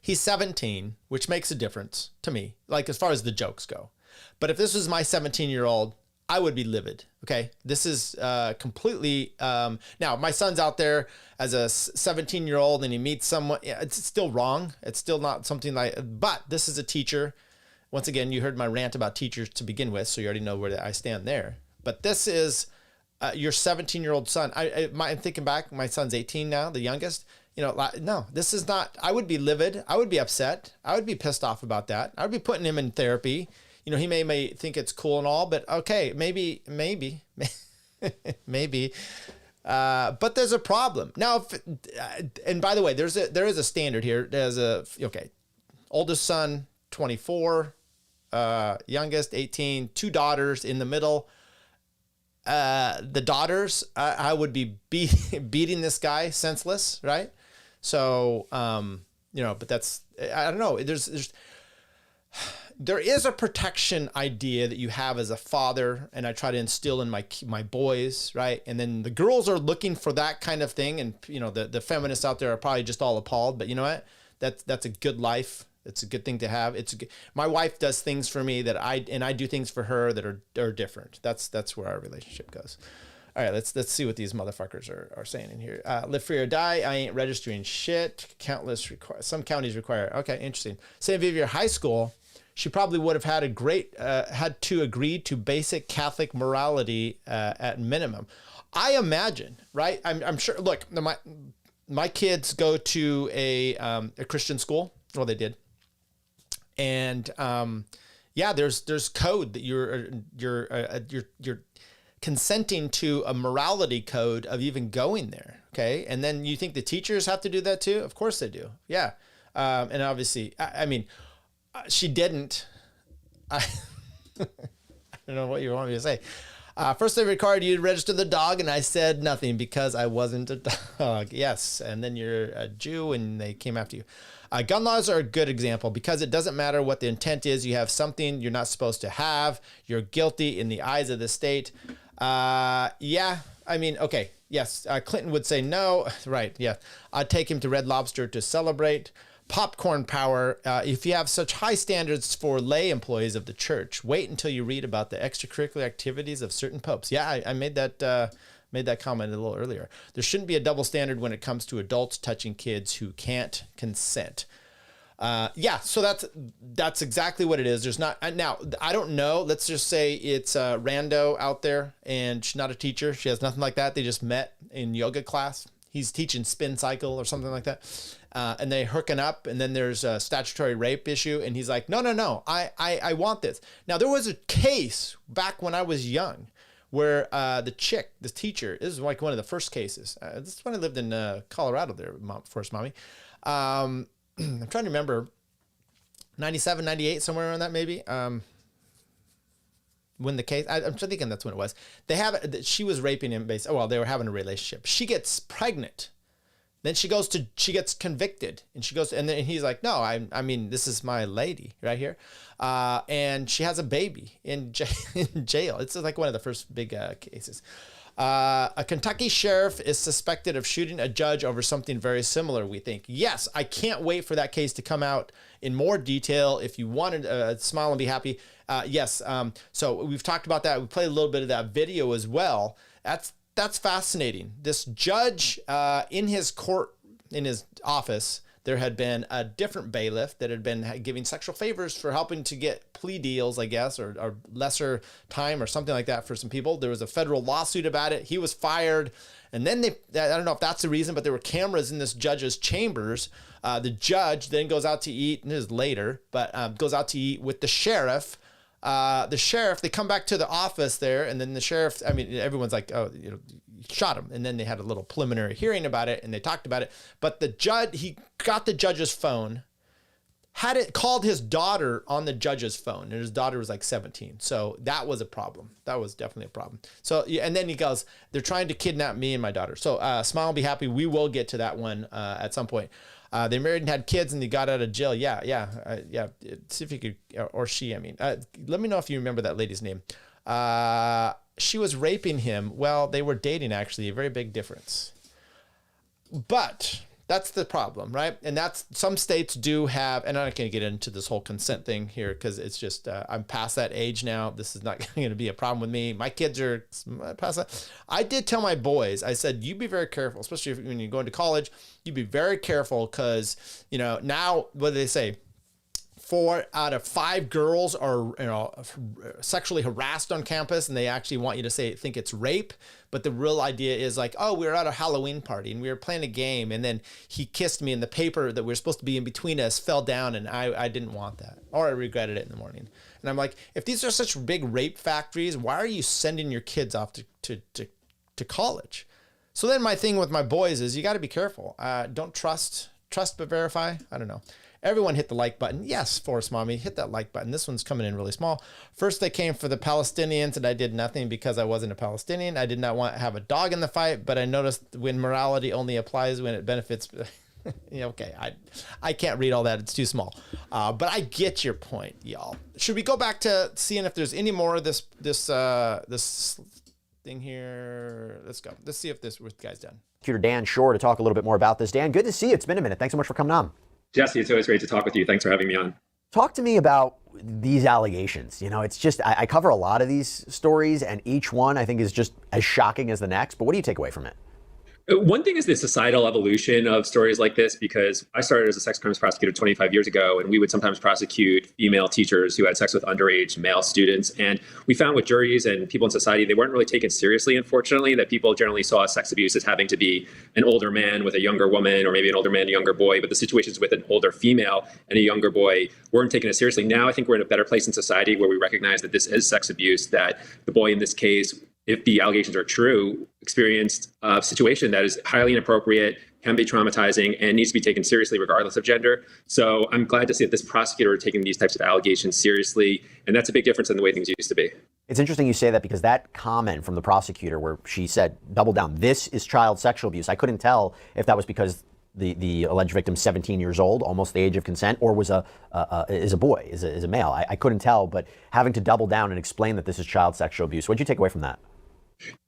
He's 17, which makes a difference to me, like as far as the jokes go. But if this was my 17-year-old, I would be livid. Okay, this is completely. Now, my son's out there as a 17-year-old, and he meets someone. It's still wrong. It's still not something like. But this is a teacher. Once again, you heard my rant about teachers to begin with, so you already know where I stand there. But this is your 17-year-old son. I'm thinking back. My son's 18 now, the youngest. You know, no, this is not. I would be livid. I would be upset. I would be pissed off about that. I would be putting him in therapy. You know, he may think it's cool and all, but okay, maybe, maybe. But there's a problem now. And by the way, there is a standard here. There's oldest son 24, youngest 18, 2 daughters in the middle. The daughters, I would be beating this guy senseless, right? So, you know, but that's, I don't know. There is a protection idea that you have as a father, and I try to instill in my boys, right? And then the girls are looking for that kind of thing, and you know, the feminists out there are probably just all appalled. But you know what? That's a good life. It's a good thing to have. My wife does things for me that I do things for her that are different. That's where our relationship goes. All right, let's see what these motherfuckers are saying in here. Live free or die. I ain't registering shit. Some counties require. Okay, interesting. St. Vivier High School. She probably would have had had to agree to basic Catholic morality at minimum. I imagine, right? I'm sure. Look, my kids go to a Christian school. Well, they did. And yeah, there's code that you're consenting to a morality code of even going there. Okay, and then you think the teachers have to do that too? Of course they do. Yeah, and obviously, I mean, she didn't. I don't know what you want me to say. First, they required you to register the dog, and I said nothing because I wasn't a dog. Yes, and then you're a Jew, and they came after you. Gun laws are a good example because it doesn't matter what the intent is. You have something you're not supposed to have. You're guilty in the eyes of the state. Yeah, I mean, okay, yes. Clinton would say no. Right, yeah. I'd take him to Red Lobster to celebrate. Popcorn power. If you have such high standards for lay employees of the church, wait until you read about the extracurricular activities of certain popes. Yeah, I made that comment a little earlier. There shouldn't be a double standard when it comes to adults touching kids who can't consent. Yeah, so that's exactly what it is. There's not, now, I don't know. Let's just say it's a rando out there and she's not a teacher. She has nothing like that. They just met in yoga class. He's teaching spin cycle or something like that. And they hooking up, and then there's a statutory rape issue. And he's like, no, I want this. Now, there was a case back when I was young where the teacher, this is like one of the first cases. This is when I lived in Colorado there, first mommy. I'm trying to remember, 97, 98, somewhere around that maybe. When the case, I'm thinking that's when it was. She was raping him basically. They were having a relationship. She gets pregnant. Then she gets convicted, and then he's like, no, I mean, this is my lady right here. And she has a baby in jail. It's like one of the first big cases. A Kentucky sheriff is suspected of shooting a judge over something very similar, we think. Yes, I can't wait for that case to come out in more detail. If you wanted to smile and be happy. Yes. So we've talked about that. We played a little bit of that video as well. That's fascinating. This judge in his office, there had been a different bailiff that had been giving sexual favors for helping to get plea deals, I guess, or lesser time or something like that for some people. There was a federal lawsuit about it. He was fired. And then I don't know if that's the reason, but there were cameras in this judge's chambers. The judge then goes out to eat, and this is later, but goes out to eat with the sheriff. They come back to the office there, and then the sheriff, I mean, everyone's like, oh, you shot him. And then they had a little preliminary hearing about it, and they talked about it. But the judge, he got the judge's phone, called his daughter on the judge's phone, and his daughter was like 17. So that was a problem. That was definitely a problem. So, yeah, and then he goes, they're trying to kidnap me and my daughter. So smile and be happy. We will get to that one at some point. They married and had kids, and they got out of jail. Yeah. See if you could, or she, I mean. Let me know if you remember that lady's name. She was raping him. Well, they were dating, actually. A very big difference. But that's the problem, right? And some states do have, and I'm not going to get into this whole consent thing here because it's just, I'm past that age now. This is not going to be a problem with me. My kids are past that. I did tell my boys, I said, you be very careful, especially when you go into college, you be very careful because, now, what do they say? 4 out of 5 girls are, sexually harassed on campus, and they actually want you to think it's rape. But the real idea is like, oh, we were at a Halloween party and we were playing a game, and then he kissed me, and the paper that we were supposed to be in between us fell down, and I didn't want that, or I regretted it in the morning. And I'm like, if these are such big rape factories, why are you sending your kids off to college? So then my thing with my boys is you got to be careful. Don't trust but verify. I don't know. Everyone hit the like button. Yes, Forrest Mommy, hit that like button. This one's coming in really small. First, they came for the Palestinians, and I did nothing because I wasn't a Palestinian. I did not want to have a dog in the fight, but I noticed when morality only applies when it benefits. Okay, I can't read all that. It's too small. But I get your point, y'all. Should we go back to seeing if there's any more of this thing here? Let's go. Let's see if this guy's done. Dan Shore to talk a little bit more about this. Dan, good to see you. It's been a minute. Thanks so much for coming on. Jesse, it's always great to talk with you. Thanks for having me on. Talk to me about these allegations. It's just, I cover a lot of these stories, and each one I think is just as shocking as the next. But what do you take away from it? One thing is the societal evolution of stories like this, because I started as a sex crimes prosecutor 25 years ago, and we would sometimes prosecute female teachers who had sex with underage male students. And we found with juries and people in society, they weren't really taken seriously, unfortunately, that people generally saw sex abuse as having to be an older man with a younger woman, or maybe an older man and a younger boy. But the situations with an older female and a younger boy weren't taken as seriously. Now I think we're in a better place in society where we recognize that this is sex abuse, that the boy in this case, if the allegations are true, experienced a situation that is highly inappropriate, can be traumatizing, and needs to be taken seriously regardless of gender. So I'm glad to see that this prosecutor is taking these types of allegations seriously, and that's a big difference in the way things used to be. It's interesting you say that, because that comment from the prosecutor where she said, double down, this is child sexual abuse. I couldn't tell if that was because the alleged victim's 17 years old, almost the age of consent, or was a boy, is a male. I couldn't tell, but having to double down and explain that this is child sexual abuse. What'd you take away from that?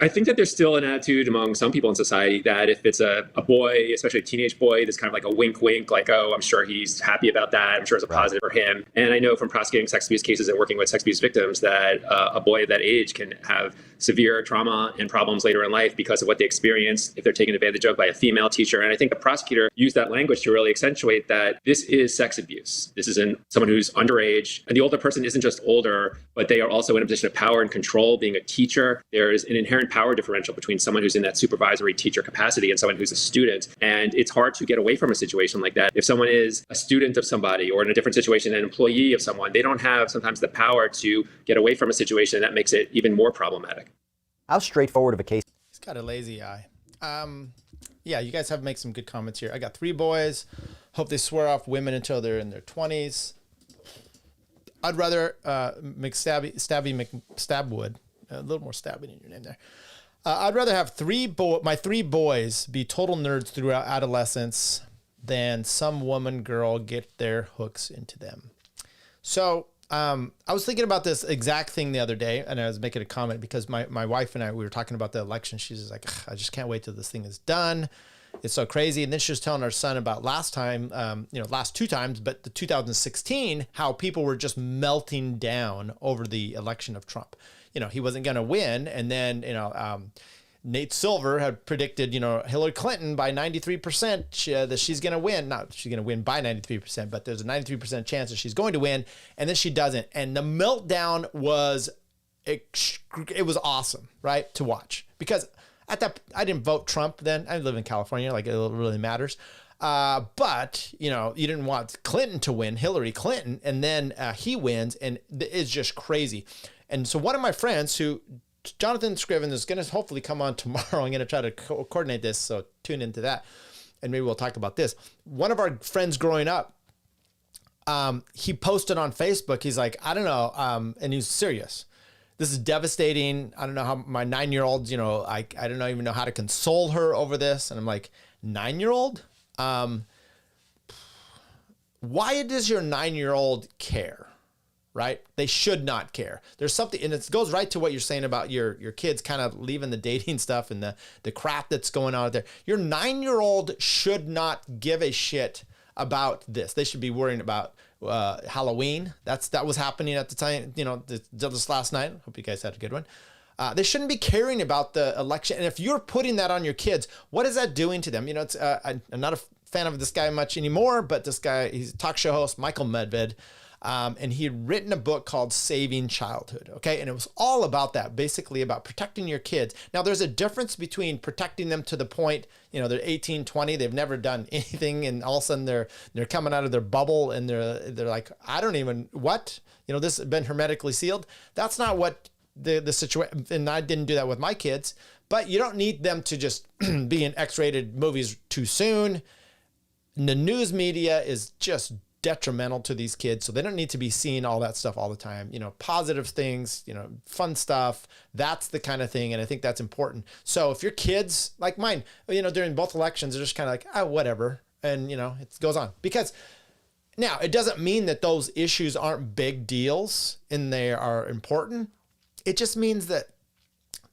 I think that there's still an attitude among some people in society that if it's a boy, especially a teenage boy, that's kind of like a wink, wink, like, oh, I'm sure he's happy about that. I'm sure it's a positive for him. And I know from prosecuting sex abuse cases and working with sex abuse victims that a boy of that age can have severe trauma and problems later in life because of what they experienced if they're taken advantage of by a female teacher. And I think the prosecutor used that language to really accentuate that this is sex abuse. This isn't someone who's underage. And the older person isn't just older, but they are also in a position of power and control. Being a teacher, there is an inherent power differential between someone who's in that supervisory teacher capacity and someone who's a student. And it's hard to get away from a situation like that. If someone is a student of somebody, or in a different situation, an employee of someone, they don't have sometimes the power to get away from a situation. That makes it even more problematic. How straightforward of a case? He's got a lazy eye. Yeah, you guys have made some good comments here. I got 3 boys. Hope they swear off women until they're in their 20s. I'd rather McStabwood, a little more stabbing in your name there. I'd rather have my 3 boys be total nerds throughout adolescence than some woman girl get their hooks into them. So I was thinking about this exact thing the other day, and I was making a comment because my wife and we were talking about the election. She's just like, I just can't wait till this thing is done. It's so crazy. And then she was telling our son about last 2 times, but the 2016, how people were just melting down over the election of Trump. He wasn't going to win. And then, Nate Silver had predicted, Hillary Clinton by 93% that she's going to win. Not she's going to win by 93%, but there's a 93% chance that she's going to win. And then she doesn't. And the meltdown was, it was awesome, right, to watch. Because I didn't vote Trump then. I live in California, like it really matters. But, you didn't want Clinton to win, Hillary Clinton, and then he wins, and it's just crazy. And so one of my friends Jonathan Scriven, is going to hopefully come on tomorrow. I'm going to try to coordinate this, so tune into that, and maybe we'll talk about this. One of our friends growing up, he posted on Facebook, he's like, I don't know, and he's serious. This is devastating. I don't know how my 9-year-old, I don't even know how to console her over this. And I'm like, 9-year-old? Why does your 9-year-old care? Right? They should not care. There's something, and it goes right to what you're saying about your kids kind of leaving the dating stuff and the crap that's going on out there. Your 9-year-old should not give a shit about this. They should be worrying about Halloween. That was happening at the time, this last night. Hope you guys had a good one. They shouldn't be caring about the election. And if you're putting that on your kids, what is that doing to them? It's I'm not a fan of this guy much anymore, but this guy, he's a talk show host, Michael Medved. And he had written a book called Saving Childhood. Okay. And it was all about that, basically about protecting your kids. Now there's a difference between protecting them to the point, they're 18, 20, they've never done anything. And all of a sudden they're coming out of their bubble and they're like, I don't even, what, this has been hermetically sealed. That's not what the situation. And I didn't do that with my kids, but you don't need them to just be in X-rated movies too soon. The news media is just detrimental to these kids, so they don't need to be seeing all that stuff all the time. Positive things, fun stuff. That's the kind of thing, and I think that's important. So if your kids, like mine, during both elections, they're just kind of like, oh, whatever, and it goes on. Because now it doesn't mean that those issues aren't big deals and they are important. It just means that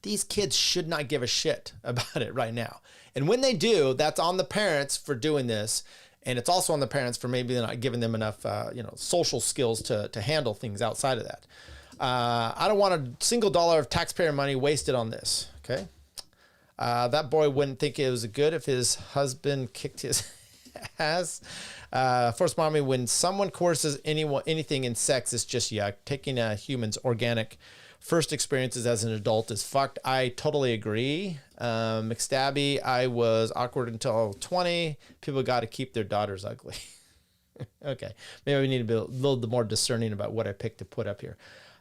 these kids should not give a shit about it right now. And when they do, that's on the parents for doing this. And it's also on the parents for maybe not giving them enough, social skills to handle things outside of that. I don't want a single dollar of taxpayer money wasted on this. Okay. That boy wouldn't think it was good if his husband kicked his ass. Forced mommy, when someone coerces anything in sex, it's just yuck. Taking a human's organic first experiences as an adult is fucked. I totally agree. McStabby, I was awkward until 20. People got to keep their daughters ugly. Okay. Maybe we need to be a little more discerning about what I picked to put up here.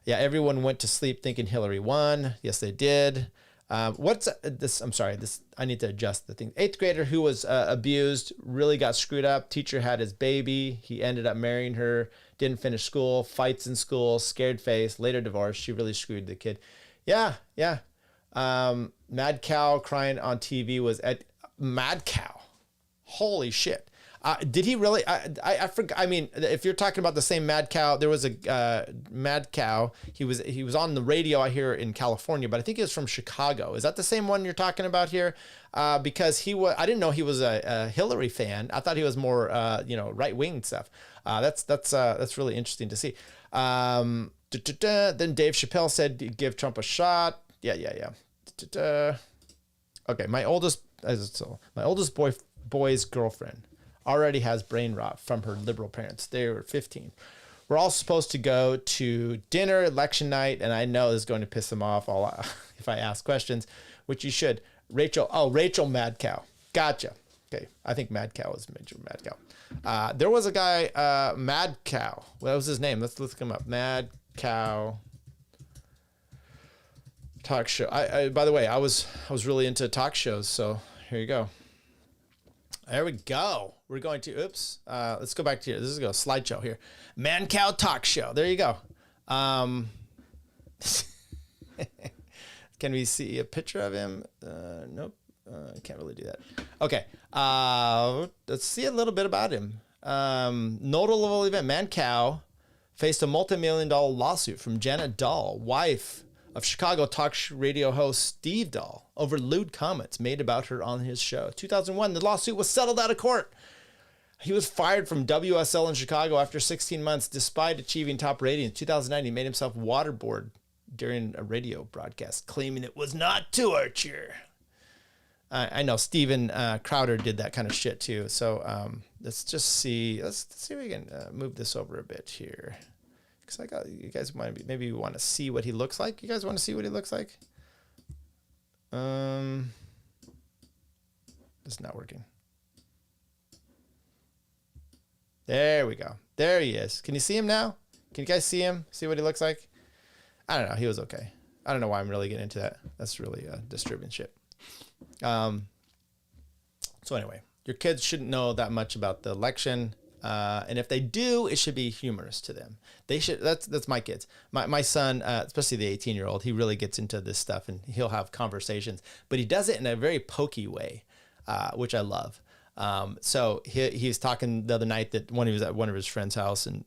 Yeah, everyone went to sleep thinking Hillary won. Yes, they did. What's this? I'm sorry. This I need to adjust the thing. 8th grader who was abused really got screwed up. Teacher had his baby. He ended up marrying her. Didn't finish school. Fights in school. Scared face. Later divorced. She really screwed the kid. Yeah. Mad Cow crying on TV was at Mad Cow. Holy shit. Did he really? I forgot. I mean, if you're talking about the same Mad Cow, there was a Mad Cow. He was on the radio, I hear, in California, but I think he was from Chicago. Is that the same one you're talking about here? Because I didn't know he was a Hillary fan. I thought he was more, right wing stuff. That's really interesting to see. Then Dave Chappelle said, "Give Trump a shot." Yeah. Okay, my oldest boy's girlfriend already has brain rot from her liberal parents. They were 15. We're all supposed to go to dinner election night, and I know this is going to piss them off if I ask questions, which you should. Rachel Mad Cow. Gotcha. Okay, I think Mad Cow is Major Mad Cow. There was a guy, Mad Cow. What was his name? Let's look him up. Mad Cow talk show. I by the way, I was really into talk shows, so here you go. There we go. We're going to, let's go back to here. This is a slideshow here. Man Cow Talk Show. There you go. Can we see a picture of him? Nope. Can't really do that. Okay. Let's see a little bit about him. Notable event. Man Cow faced a multi-million-dollar lawsuit from Janet Dahl, wife of Chicago talk radio host Steve Dahl, over lewd comments made about her on his show. 2001, the lawsuit was settled out of court. He was fired from WSL in Chicago after 16 months, despite achieving top ratings. 2009, he made himself waterboard during a radio broadcast, claiming it was not torture. I know Steven Crowder did that kind of shit too. So let's see if we can move this over a bit here. Because you guys maybe want to see what he looks like. You guys want to see what he looks like? It's not working. There we go. There he is. Can you see him now? Can you guys see him? See what he looks like? I don't know. He was okay. I don't know why I'm really getting into that. That's really disturbing shit. So anyway, your kids shouldn't know that much about the election. And if they do, it should be humorous to them. They should. That's my kids. My son, especially the 18-year-old, he really gets into this stuff and he'll have conversations, but he does it in a very pokey way, which I love. So he was talking the other night that when he was at one of his friend's house, and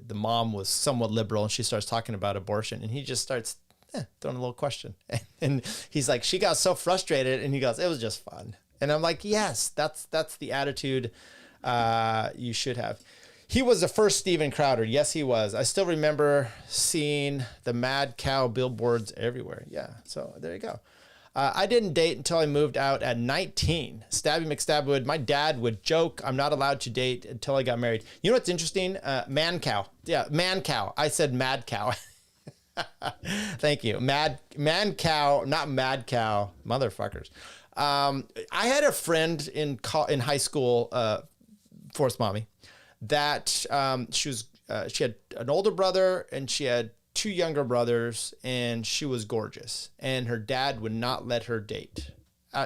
the mom was somewhat liberal, and she starts talking about abortion, and he just starts throwing a little question, and he's like, she got so frustrated, and he goes, it was just fun. And I'm like, yes, that's the attitude you should have. He was the first Steven Crowder. Yes, he was. I still remember seeing the Mad Cow billboards everywhere. Yeah, so there you go. I didn't date until I moved out at 19. Stabby McStabwood, my dad would joke, I'm not allowed to date until I got married. You know what's interesting? Man Cow. Yeah, Man Cow. I said Mad Cow. Thank you. Man Cow, not Mad Cow. Motherfuckers. I had a friend in high school, Force Mommy, that she had an older brother and she had two younger brothers, and she was gorgeous, and her dad would not let her date.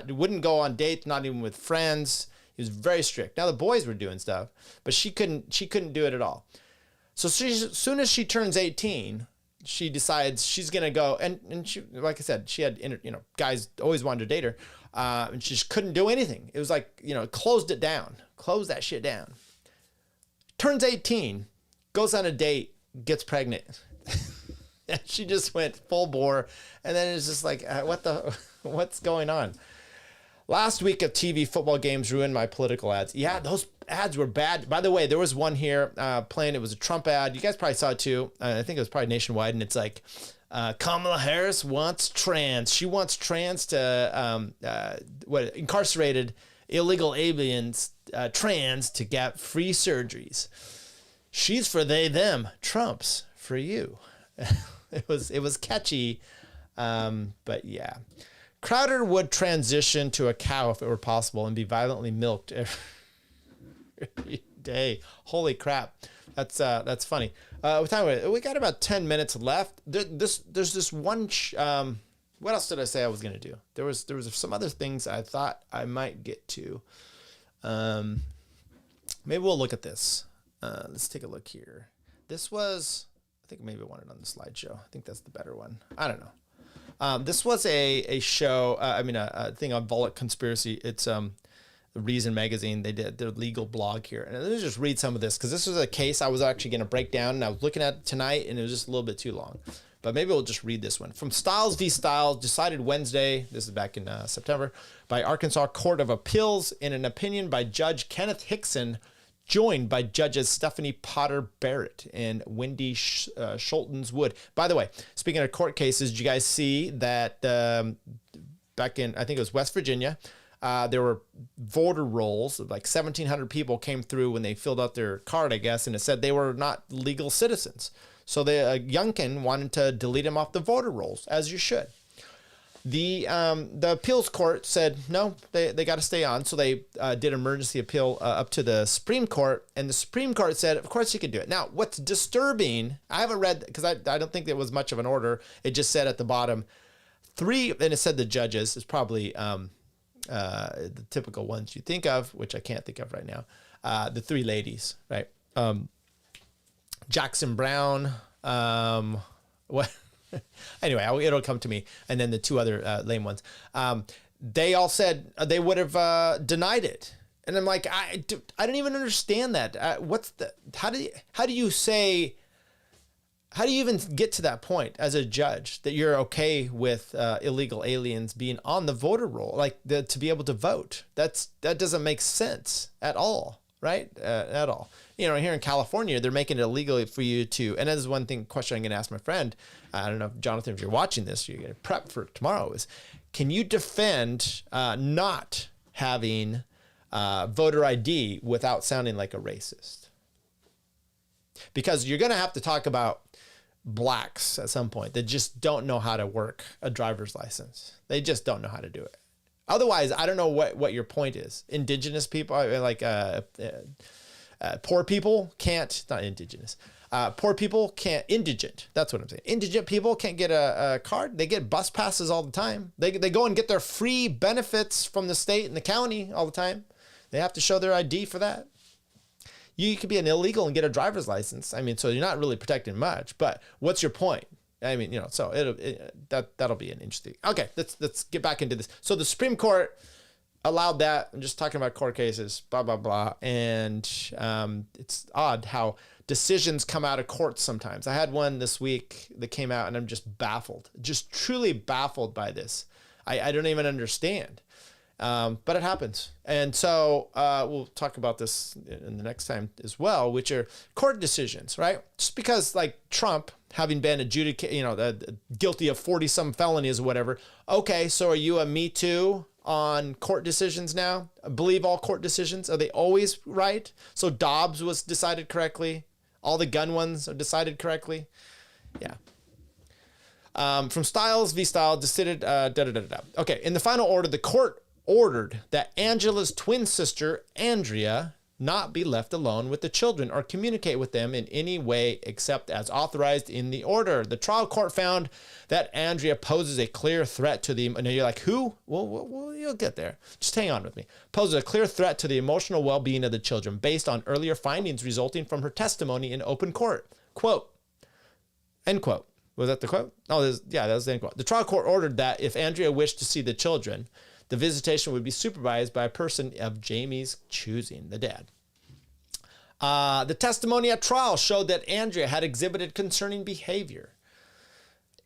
Wouldn't go on dates, not even with friends. He was very strict. Now the boys were doing stuff, but she couldn't do it at all. So as soon as she turns 18, she decides she's gonna go, and she, like I said, she had guys always wanted to date her, and she just couldn't do anything. It was like closed that shit down. Turns 18, goes on a date, gets pregnant. She just went full bore, and then it's just like, what's going on? Last week of TV football games ruined my political ads. Yeah, those ads were bad. By the way, there was one here playing. It was a Trump ad. You guys probably saw it too. I think it was probably nationwide, and it's like, Kamala Harris wants trans. She wants trans to incarcerated illegal aliens, trans, to get free surgeries. She's for they, them. Trump's for you. It was catchy, but yeah. Crowder would transition to a cow if it were possible and be violently milked every day. Holy crap, that's funny. We got about 10 minutes left. There's this one What else did I say I was going to do? There was some other things I thought I might get to. Maybe we'll look at this. Let's take a look here. This was, I think maybe I wanted on the slideshow. I think that's the better one. I don't know. This was a show, a thing on Volok Conspiracy. It's the Reason magazine. They did their legal blog here. And let me just read some of this, because this was a case I was actually going to break down, and I was looking at it tonight, and it was just a little bit too long. But maybe we'll just read this one. From Stiles v. Stiles, decided Wednesday, this is back in September, by Arkansas Court of Appeals in an opinion by Judge Kenneth Hickson, joined by Judges Stephanie Potter Barrett and Wendy Schultens Wood. By the way, speaking of court cases, did you guys see that back in, I think it was West Virginia, there were voter rolls, like 1,700 people came through when they filled out their card, I guess, and it said they were not legal citizens. So the Youngkin wanted to delete them off the voter rolls, as you should. The appeals court said, no, they got to stay on. So they did emergency appeal up to the Supreme Court. And the Supreme Court said, of course you can do it. Now, what's disturbing, I haven't read, because I don't think there was much of an order. It just said at the bottom, and it said the judges. It's probably the typical ones you think of, which I can't think of right now. The three ladies, right? Jackson Brown, what? Anyway, it'll come to me. And then the two other lame ones. They all said they would have denied it. And I'm like, I don't even understand that. How do you even get to that point as a judge that you're okay with illegal aliens being on the voter roll, like to be able to vote? That doesn't make sense at all, right? At all. Here in California, they're making it illegal for you to, and that is one question I'm going to ask my friend. I don't know, Jonathan, if you're watching this, you're going to prep for tomorrow, is can you defend not having voter ID without sounding like a racist? Because you're going to have to talk about blacks at some point that just don't know how to work a driver's license. They just don't know how to do it. Otherwise, I don't know what your point is. Indigenous people, like poor people can't, not indigenous. Poor people can't, indigent. That's what I'm saying. Indigent people can't get a card. They get bus passes all the time. They go and get their free benefits from the state and the county all the time. They have to show their ID for that. You could be an illegal and get a driver's license. So you're not really protecting much, but what's your point? So that'll be an interesting. Okay, let's get back into this. So the Supreme Court allowed that. I'm just talking about court cases, blah, blah, blah. And it's odd how decisions come out of courts sometimes. I had one this week that came out and I'm just baffled, just truly baffled by this. I don't even understand. But it happens. And so we'll talk about this in the next time as well, which are court decisions, right? Just because like Trump having been adjudicated, guilty of 40-some felonies or whatever. Okay, so are you a Me Too on court decisions now? I believe all court decisions. Are they always right? So Dobbs was decided correctly. All the gun ones are decided correctly. Yeah. From Stiles v. Stiles, decided, Okay, in the final order, the court ordered that Angela's twin sister, Andrea, not be left alone with the children or communicate with them in any way except as authorized in the order. The trial court found that Andrea poses a clear threat to the, and you're like, who? Well, you'll get there. Just hang on with me. Poses a clear threat to the emotional well-being of the children based on earlier findings resulting from her testimony in open court. Quote, end quote. Was that the quote? Oh, that was the end quote. The trial court ordered that if Andrea wished to see the children, the visitation would be supervised by a person of Jamie's choosing, the dad. The testimony at trial showed that Andrea had exhibited concerning behavior,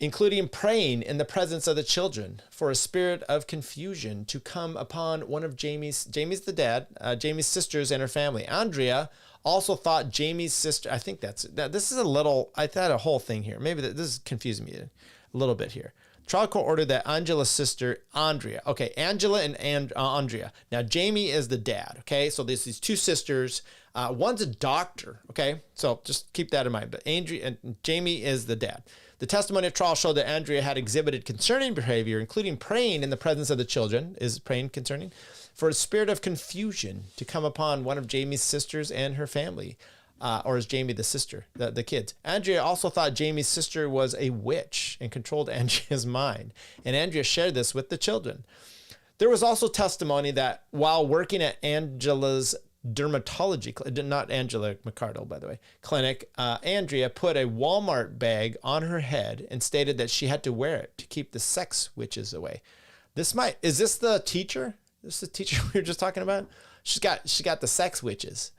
including praying in the presence of the children for a spirit of confusion to come upon one of Jamie's the dad, Jamie's sisters and her family. Andrea also thought Jamie's sister, I think this is a little, I thought a whole thing here. Maybe this is confusing me a little bit here. Trial court ordered that Angela's sister, Andrea. Okay, Angela and Andrea. Now, Jamie is the dad, okay? So there's these two sisters. One's a doctor, okay? So just keep that in mind. But Andrea and Jamie is the dad. The testimony of trial showed that Andrea had exhibited concerning behavior, including praying in the presence of the children. Is praying concerning? For a spirit of confusion to come upon one of Jamie's sisters and her family. or is Jamie the sister, the kids. Andrea also thought Jamie's sister was a witch and controlled Andrea's mind. And Andrea shared this with the children. There was also testimony that while working at Angela's dermatology, not Angela McCardle, by the way, clinic, Andrea put a Walmart bag on her head and stated that she had to wear it to keep the sex witches away. Is this the teacher? Is this the teacher we were just talking about? She got the sex witches.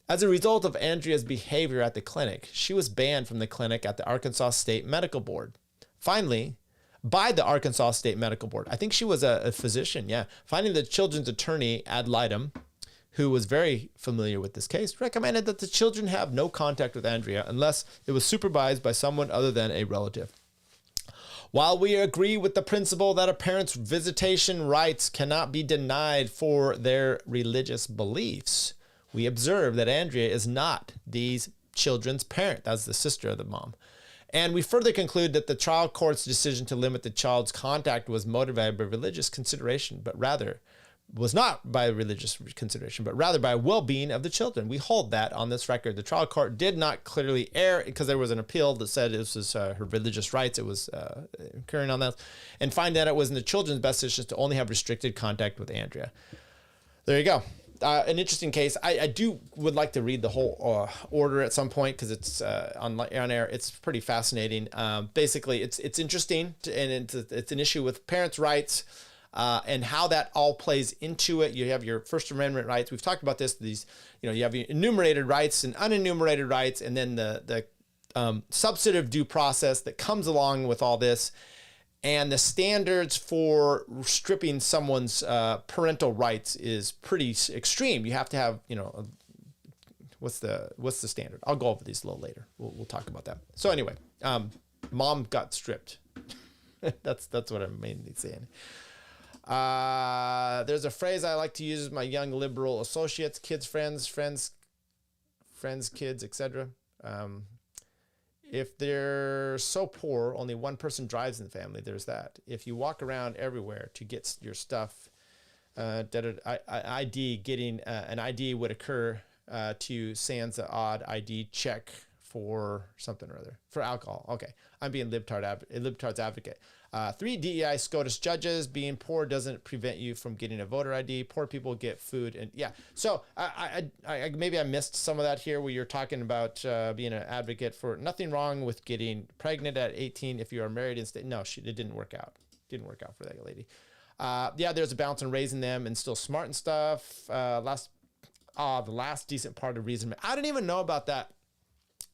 As a result of Andrea's behavior at the clinic, she was banned from the clinic at the Arkansas State Medical Board. Finally, by the Arkansas State Medical Board, I think she was a physician, yeah. Finally, the children's attorney, ad litem, who was very familiar with this case, recommended that the children have no contact with Andrea unless it was supervised by someone other than a relative. While we agree with the principle that a parent's visitation rights cannot be denied for their religious beliefs, we observe that Andrea is not these children's parent. That's the sister of the mom. And we further conclude that the trial court's decision to limit the child's contact was motivated by religious consideration, but rather was not by religious consideration, but rather by well-being of the children. We hold that on this record. The trial court did not clearly err because there was an appeal that said this was her religious rights. It was occurring on that, and find that it was in the children's best interest to only have restricted contact with Andrea. There you go. An interesting case. I would like to read the whole order at some point because it's on air. It's pretty fascinating. Basically, it's interesting and it's an issue with parents' rights and how that all plays into it. You have your First Amendment rights. We've talked about this. You have your enumerated rights and unenumerated rights, and then the substantive due process that comes along with all this. And the standards for stripping someone's parental rights is pretty extreme. You have to have, what's the standard? I'll go over these a little later. We'll talk about that. So anyway, mom got stripped. that's what I'm mainly saying. There's a phrase I like to use with my young liberal associates: kids, friends, kids, etc. If they're so poor, only one person drives in the family, there's that. If you walk around everywhere to get your stuff, getting an ID would occur to sans the odd ID check for something or other. For alcohol. Okay. I'm being libtard's advocate. 3 DEI SCOTUS judges. Being poor doesn't prevent you from getting a voter ID. Poor people get food. And yeah. So I maybe I missed some of that here where you're talking about being an advocate for nothing wrong with getting pregnant at 18 if you are married and no, it didn't work out. Didn't work out for that lady. Yeah, there's a balance in raising them and still smart and stuff. The last decent part of reason. I didn't even know about that.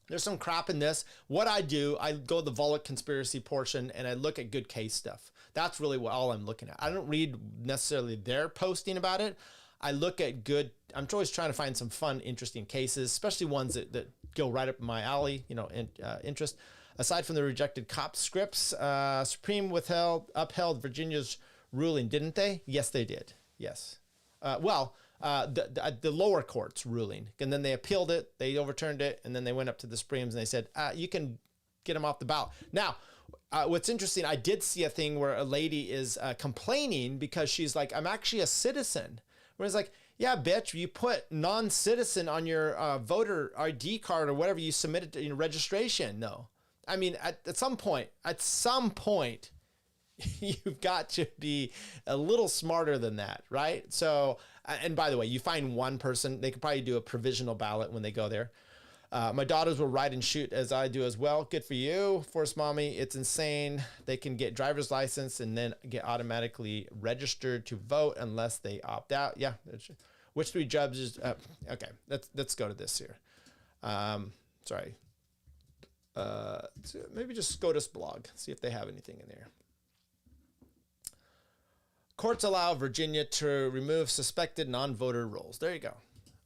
There's some crap in this. What I do, I go the Volokh conspiracy portion and I look at good case stuff. That's really all I'm looking at. I don't read necessarily their posting about it. I look at good, I'm always trying to find some fun, interesting cases, especially ones that go right up my alley, interest. Aside from the rejected cop scripts, Supreme upheld Virginia's ruling, didn't they? Yes, they did. Yes. The lower court's ruling, and then they appealed it, they overturned it, and then they went up to the Supremes and they said, you can get them off the ballot. Now, what's interesting, I did see a thing where a lady is complaining because she's like, I'm actually a citizen. Where it's like, yeah, bitch, you put non-citizen on your voter ID card or whatever you submitted to registration. No. I mean, at some point, you've got to be a little smarter than that, right? So, and by the way, you find one person, they could probably do a provisional ballot when they go there. My daughters will ride and shoot as I do as well. Good for you, Force Mommy. It's insane. They can get driver's license and then get automatically registered to vote unless they opt out. Yeah. Which 3 judges? Okay, let's go to this here. Sorry. Maybe just SCOTUS blog, see if they have anything in there. Courts allow Virginia to remove suspected non-voter rolls. There you go.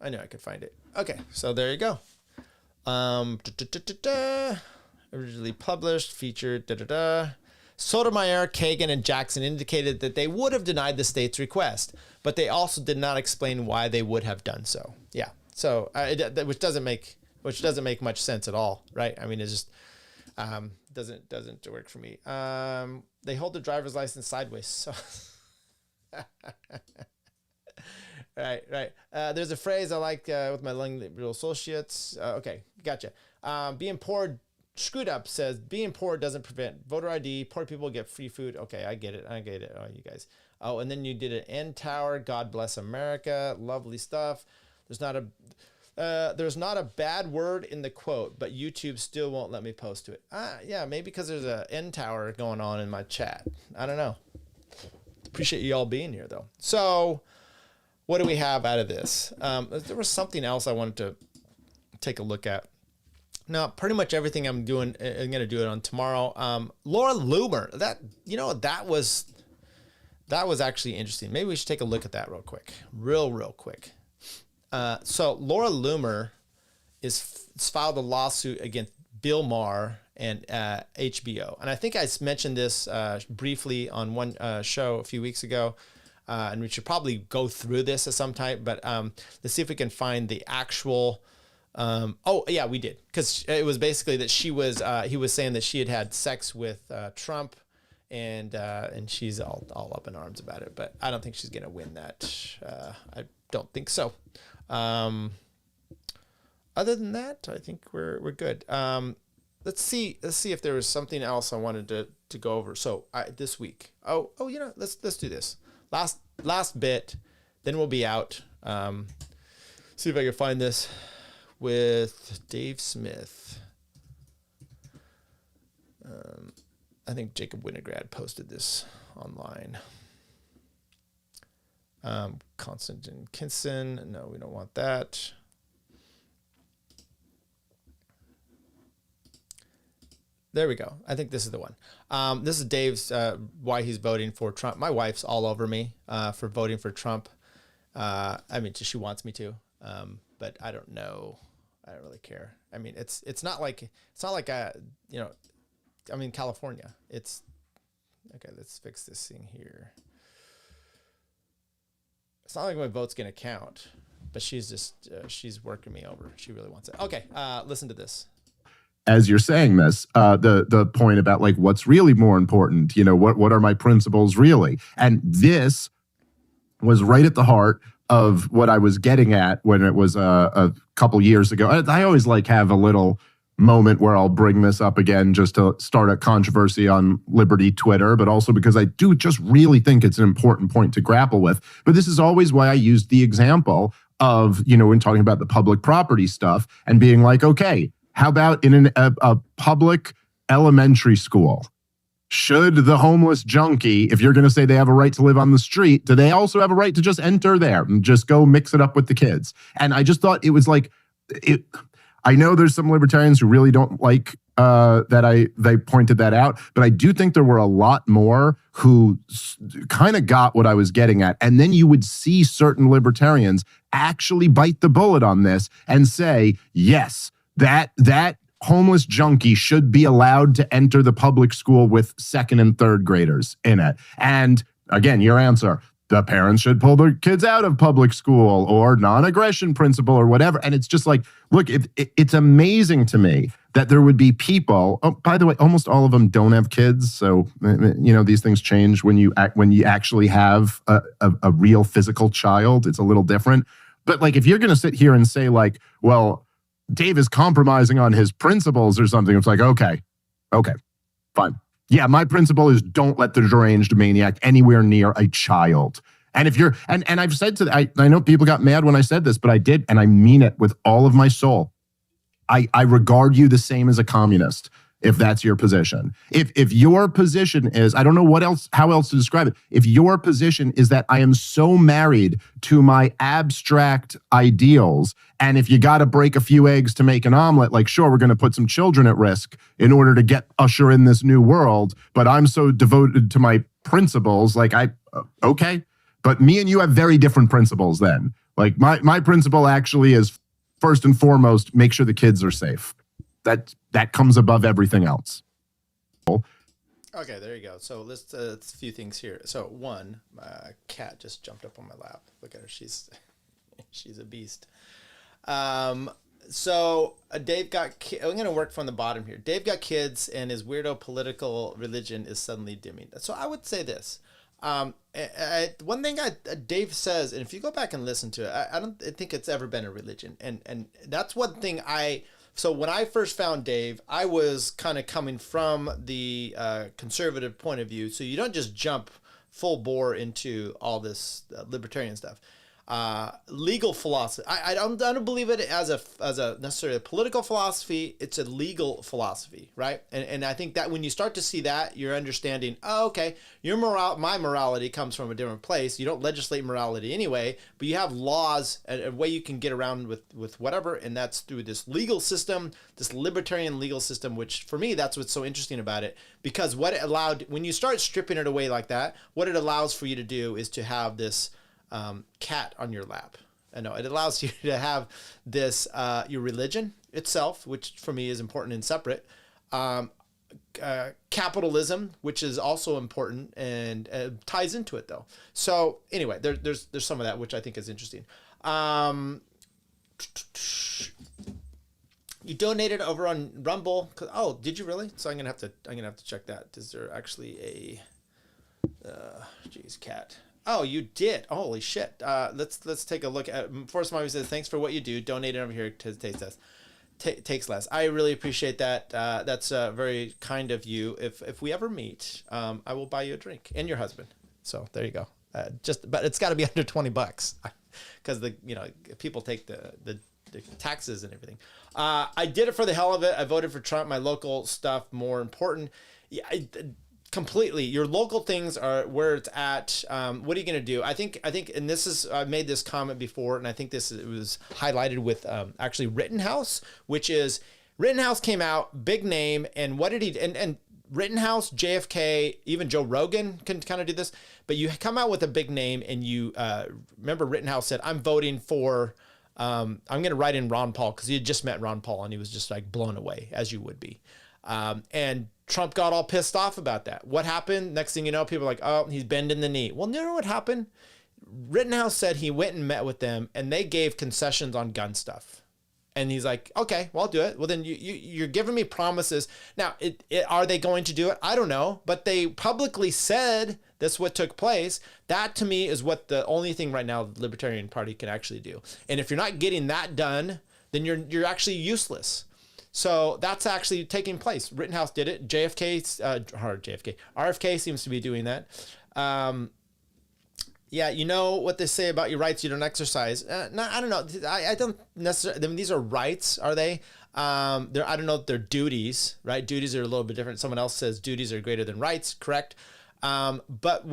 I knew I could find it. Okay, so there you go. Originally published, featured, Sotomayor, Kagan, and Jackson indicated that they would have denied the state's request, but they also did not explain why they would have done so. Yeah, so which doesn't make much sense at all, right? I mean, it just doesn't work for me. They hold the driver's license sideways, so Right. There's a phrase I like with my liberal associates. Okay, gotcha. Being poor, Screwed Up says, being poor doesn't prevent voter ID. Poor people get free food. Okay, I get it. Oh, you guys. Oh, and then you did an End Tower. God bless America. Lovely stuff. There's not a bad word in the quote, but YouTube still won't let me post to it. Yeah, maybe because there's a End Tower going on in my chat. I don't know. Appreciate you all being here, though. So, what do we have out of this? There was something else I wanted to take a look at. Now, pretty much everything I'm going to do it on tomorrow. Laura Loomer, that was actually interesting. Maybe we should take a look at that real quick. Real quick. So Laura Loomer is filed a lawsuit against Bill Maher and HBO. And I think I mentioned this briefly on one show a few weeks ago. And we should probably go through this at some time, but let's see if we can find the actual. We did, because it was basically that he was saying that she had sex with Trump, and she's all up in arms about it. But I don't think she's gonna win that. I don't think so. Other than that, I think we're good. Let's see if there was something else I wanted to go over. So this week. Let's do this. Last bit, then we'll be out. See if I can find this with Dave Smith. I think Jacob Winograd posted this online. Konstantin Kinson. No, we don't want that. There we go. I think this is the one. This is Dave's why he's voting for Trump. My wife's all over me for voting for Trump. I mean, she wants me to, but I don't know. I don't really care. I mean, it's not like I'm in California. It's okay. Let's fix this thing here. It's not like my vote's gonna count, but she's just she's working me over. She really wants it. Okay, listen to this. As you're saying this, the point about like what's really more important, what are my principles really? And this was right at the heart of what I was getting at when it was a couple years ago. I always have a little moment where I'll bring this up again just to start a controversy on Liberty Twitter, but also because I do just really think it's an important point to grapple with. But this is always why I used the example of, when talking about the public property stuff and being like, okay, how about in a public elementary school? Should the homeless junkie, if you're going to say they have a right to live on the street, do they also have a right to just enter there and just go mix it up with the kids? And I just thought it was I know there's some libertarians who really don't like that they pointed that out, but I do think there were a lot more who kind of got what I was getting at. And then you would see certain libertarians actually bite the bullet on this and say, yes, that homeless junkie should be allowed to enter the public school with second and third graders in it. And again, your answer, the parents should pull their kids out of public school or non-aggression principle or whatever. And it's just like, look, it's amazing to me that there would be people, by the way, almost all of them don't have kids. So, these things change when you actually have a real physical child. It's a little different. But if you're going to sit here and say well, Dave is compromising on his principles or something, it's like, okay, fine. Yeah, my principle is don't let the deranged maniac anywhere near a child. And if you're, and I've said I know people got mad when I said this, but I did, and I mean it with all of my soul. I regard you the same as a communist, if that's your position. If your position is, I don't know how else to describe it. If your position is that I am so married to my abstract ideals, and if you got to break a few eggs to make an omelet, sure, we're going to put some children at risk in order to usher in this new world, but I'm so devoted to my principles, okay. But me and you have very different principles then. My principle actually is, first and foremost, make sure the kids are safe. That comes above everything else. Okay, there you go. So let's a few things here. So one, my cat just jumped up on my lap. Look at her. She's a beast. So Dave I'm going to work from the bottom here. Dave got kids and his weirdo political religion is suddenly dimming. So I would say this. One thing Dave says, and if you go back and listen to it, I don't think it's ever been a religion. And that's one thing so when I first found Dave, I was kind of coming from the conservative point of view. So you don't just jump full bore into all this libertarian stuff. Legal philosophy. I don't believe it as a necessarily a political philosophy. It's a legal philosophy, right? And I think that when you start to see that, you're understanding, oh, okay, my morality comes from a different place. You don't legislate morality anyway, but you have laws, a way you can get around with whatever, and that's through this legal system, this libertarian legal system, which for me, that's what's so interesting about it, because what it allowed, when you start stripping it away like that, what it allows for you to do is to have this cat on your lap. I know it allows you to have this your religion itself, which for me is important and separate. Capitalism, which is also important and ties into it though. So anyway, there's some of that which I think is interesting. You donated over on Rumble. Oh, did you really? So I'm gonna have to check that. Is there actually a geez, cat? Oh, you did. Holy shit. Let's take a look at Force Mommy says, thanks for what you do. Donated over here to Taste Test. Takes less. I really appreciate that. That's very kind of you. If we ever meet, I will buy you a drink and your husband. So there you go. But it's got to be under $20 because people take the taxes and everything. I did it for the hell of it. I voted for Trump. My local stuff more important. Yeah, completely. Your local things are where it's at. What are you going to do? I think, and this is, I've made this comment before, and I think it was highlighted with actually Rittenhouse, which is Rittenhouse came out, big name, and what did he, and Rittenhouse, JFK, even Joe Rogan can kind of do this, but you come out with a big name and you, remember Rittenhouse said, I'm voting for, I'm going to write in Ron Paul because he had just met Ron Paul and he was just like blown away, as you would be. And Trump got all pissed off about that. What happened? Next thing you know, people are like, oh, he's bending the knee. Well, you know what happened? Rittenhouse said he went and met with them and they gave concessions on gun stuff. And he's like, okay, well, I'll do it. Well, then you're giving me promises. Now, are they going to do it? I don't know. But they publicly said that's what took place. That to me is what the only thing right now the Libertarian Party can actually do. And if you're not getting that done, then you're actually useless. So that's actually taking place. Rittenhouse did it. RFK seems to be doing that. Yeah, you know what they say about your rights, you don't exercise. No, I don't know. I don't necessarily, I mean, these are rights, are they? I don't know if they're duties, right? Duties are a little bit different. Someone else says duties are greater than rights, correct? But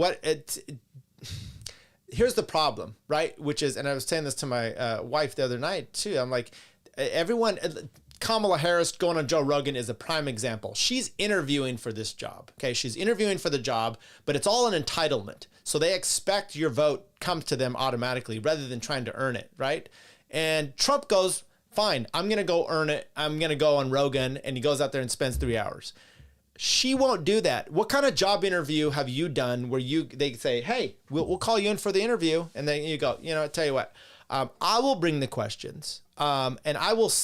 here's the problem, right? Which is, and I was saying this to my wife the other night too. I'm like, Kamala Harris going on Joe Rogan is a prime example. She's interviewing for this job. Okay, she's interviewing for the job, but it's all an entitlement. So they expect your vote comes to them automatically rather than trying to earn it, right? And Trump goes, fine, I'm going to go earn it. I'm going to go on Rogan, and he goes out there and spends 3 hours. She won't do that. What kind of job interview have you done where they say, hey, we'll call you in for the interview, and then you go, I tell you what, I will bring the questions. And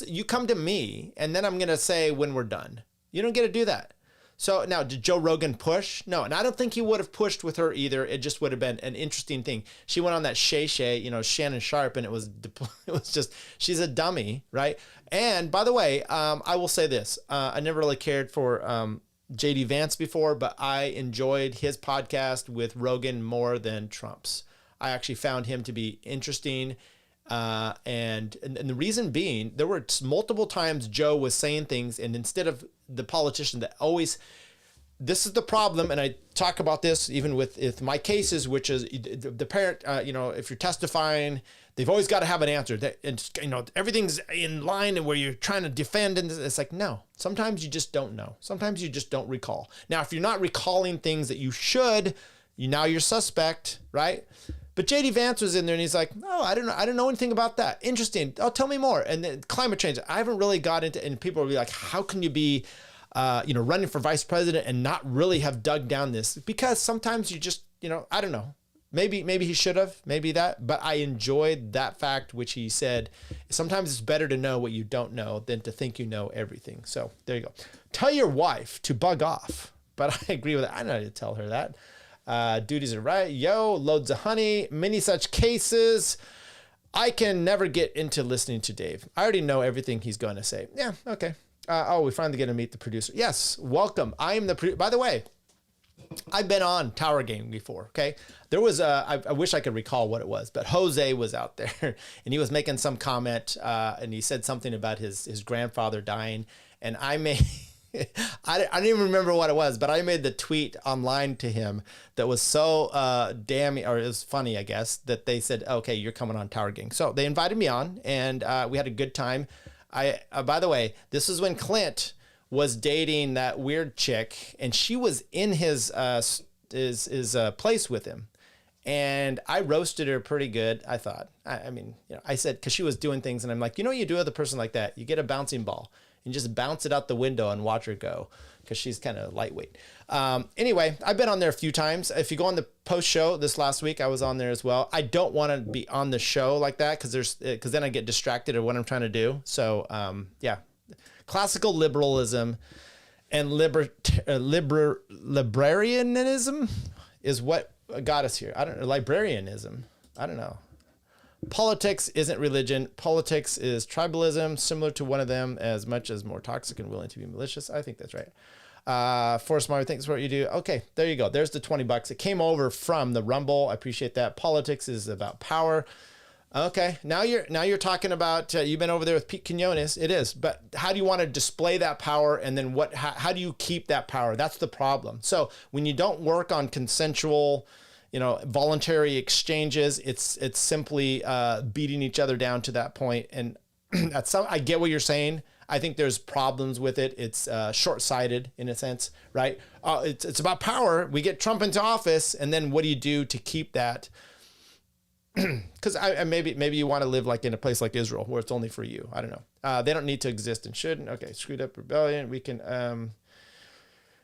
you come to me and then I'm going to say when we're done. You don't get to do that. So now, did Joe Rogan push? No. And I don't think he would have pushed with her either. It just would have been an interesting thing. She went on that Shay, Shannon Sharp, and it was just, she's a dummy, right? And by the way, I will say this. I never really cared for, JD Vance before, but I enjoyed his podcast with Rogan more than Trump's. I actually found him to be interesting. And the reason being, there were multiple times Joe was saying things, and instead of the politician that always, this is the problem, and I talk about this even with my cases, which is the parent, if you're testifying, they've always got to have an answer. Everything's in line and where you're trying to defend, and it's like, no, sometimes you just don't know. Sometimes you just don't recall. Now, if you're not recalling things that you should, now you're suspect, right? But JD Vance was in there and he's like, no, I don't know anything about that. Interesting. Oh, tell me more. And then climate change. I haven't really got into, and people will be like, how can you be, running for vice president and not really have dug down this? Because sometimes you just, I don't know. Maybe he should have, maybe that, but I enjoyed that fact, which he said, sometimes it's better to know what you don't know than to think you know everything. So there you go. Tell your wife to bug off. But I agree with that. I don't know how to tell her that. Duties are right. Yo, loads of honey. Many such cases. I can never get into listening to Dave. I already know everything he's going to say. Yeah, okay. We finally get to meet the producer. Yes, welcome. I am the producer. By the way, I've been on Tower Game before, okay? There was I wish I could recall what it was, but Jose was out there and he was making some comment and he said something about his grandfather dying. And I made, I don't even remember what it was, but I made the tweet online to him that was so damning, or it was funny, I guess, that they said, okay, you're coming on Tower Gang. So they invited me on and we had a good time. By the way, this is when Clint was dating that weird chick and she was in his place with him. And I roasted her pretty good, I thought. I mean, you know, I said, because she was doing things and I'm like, you know what you do with a person like that? You get a bouncing ball and just bounce it out the window and watch her go, because she's kind of lightweight. Anyway, I've been on there a few times. If you go on the post show this last week, I was on there as well. I don't want to be on the show like that because then I get distracted of what I'm trying to do. So yeah, classical liberalism and libertarianism is what got us here. I don't know. Librarianism. I don't know. Politics isn't religion. Politics is tribalism, similar to one of them, as much as more toxic and willing to be malicious. I think that's right. Forrest Meyer, thanks for what you do. Okay, there you go. There's the $20. It came over from the Rumble. I appreciate that. Politics is about power. Okay, now you're talking about you've been over there with Pete Quinones. It is, but how do you want to display that power, and then how do you keep that power? That's the problem. So when you don't work on consensual, voluntary exchanges, it's simply beating each other down to that point. And I get what you're saying. I think there's problems with it. It's short-sighted in a sense, right? It's about power. We get Trump into office, and then what do you do to keep that? Because maybe you want to live like in a place like Israel where it's only for you. I don't know. They don't need to exist and shouldn't. Okay, screwed up rebellion. We can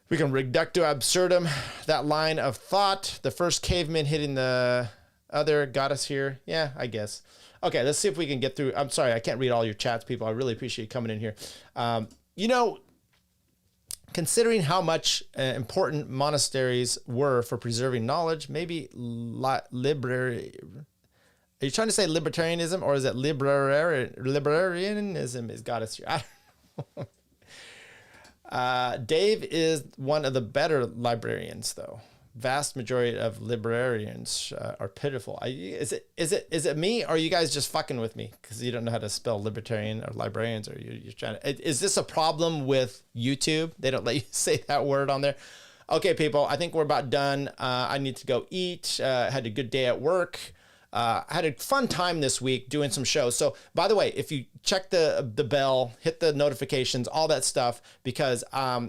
reductio absurdum that line of thought. The first caveman hitting the other got us here. Yeah, I guess. Okay, let's see if we can get through. I'm sorry, I can't read all your chats, people. I really appreciate you coming in here. Considering how much important monasteries were for preserving knowledge, maybe Are you trying to say libertarianism, or is it libertarianism has got us here? I don't know. Dave is one of the better librarians, though. Vast majority of librarians are pitiful. Is it me, or are you guys just fucking with me because you don't know how to spell libertarian or librarians, or you're trying to? Is this a problem with YouTube? They don't let you say that word on there. Okay, people, I think we're about done. I need to go eat. Had a good day at work. I had a fun time this week doing some shows. So, by the way, if you check the bell, hit the notifications, all that stuff, because I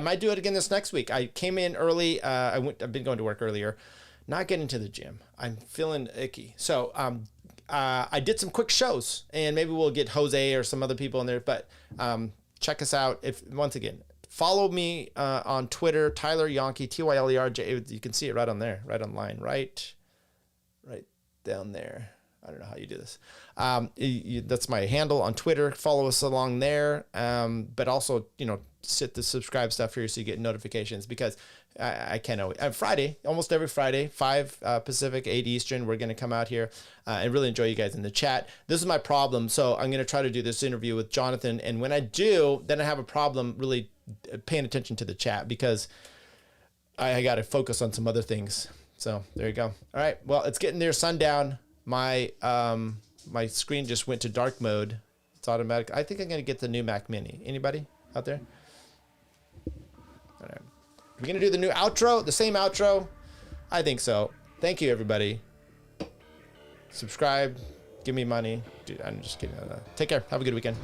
might do it again this next week. I came in early. I've been going to work earlier, not getting to the gym. I'm feeling icky. So I did some quick shows, and maybe we'll get Jose or some other people in there. But check us out. Once again, follow me on Twitter, Tyler Yonke, TYLERJ. You can see it right on there, right online, right down there. I don't know how you do this. That's my handle on Twitter. Follow us along there. But also, hit the subscribe stuff here so you get notifications, because I can't always. Friday, almost every Friday, 5 Pacific, 8 Eastern, we're going to come out here and really enjoy you guys in the chat. This is my problem. So I'm going to try to do this interview with Jonathan. And when I do, then I have a problem really paying attention to the chat, because I got to focus on some other things. So there you go. All right. Well, it's getting near sundown. My my screen just went to dark mode. It's automatic. I think I'm going to get the new Mac Mini. Anybody out there? All right. Are we going to do the new outro? The same outro? I think so. Thank you, everybody. Subscribe. Give me money. Dude, I'm just kidding. Take care. Have a good weekend.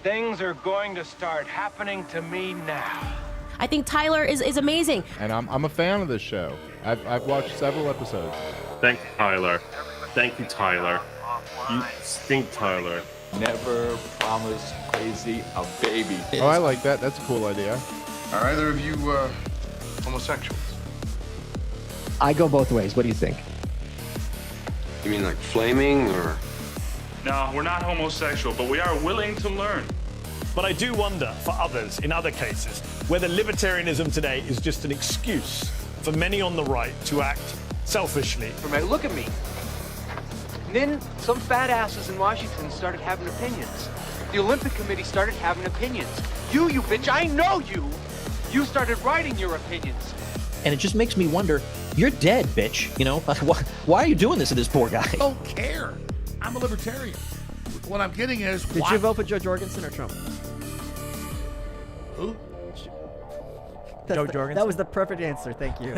Things are going to start happening to me now. I think Tyler is amazing. And I'm a fan of this show. I've watched several episodes. Thank you, Tyler. Thank you, Tyler. You stink, Tyler. Never promise crazy a baby. Oh, I like that. That's a cool idea. Are either of you homosexuals? I go both ways. What do you think? You mean like flaming, or? No, we're not homosexual, but we are willing to learn. But I do wonder, for others, in other cases, whether libertarianism today is just an excuse for many on the right to act selfishly. Look at me. And then some fat asses in Washington started having opinions. The Olympic Committee started having opinions. You bitch, I know you. You started writing your opinions. And it just makes me wonder, you're dead, bitch. You know, why are you doing this to this poor guy? I don't care. I'm a libertarian. What I'm getting is, did you vote for Joe Jorgensen or Trump? Who? Joe Jorgensen. That was the perfect answer. Thank you.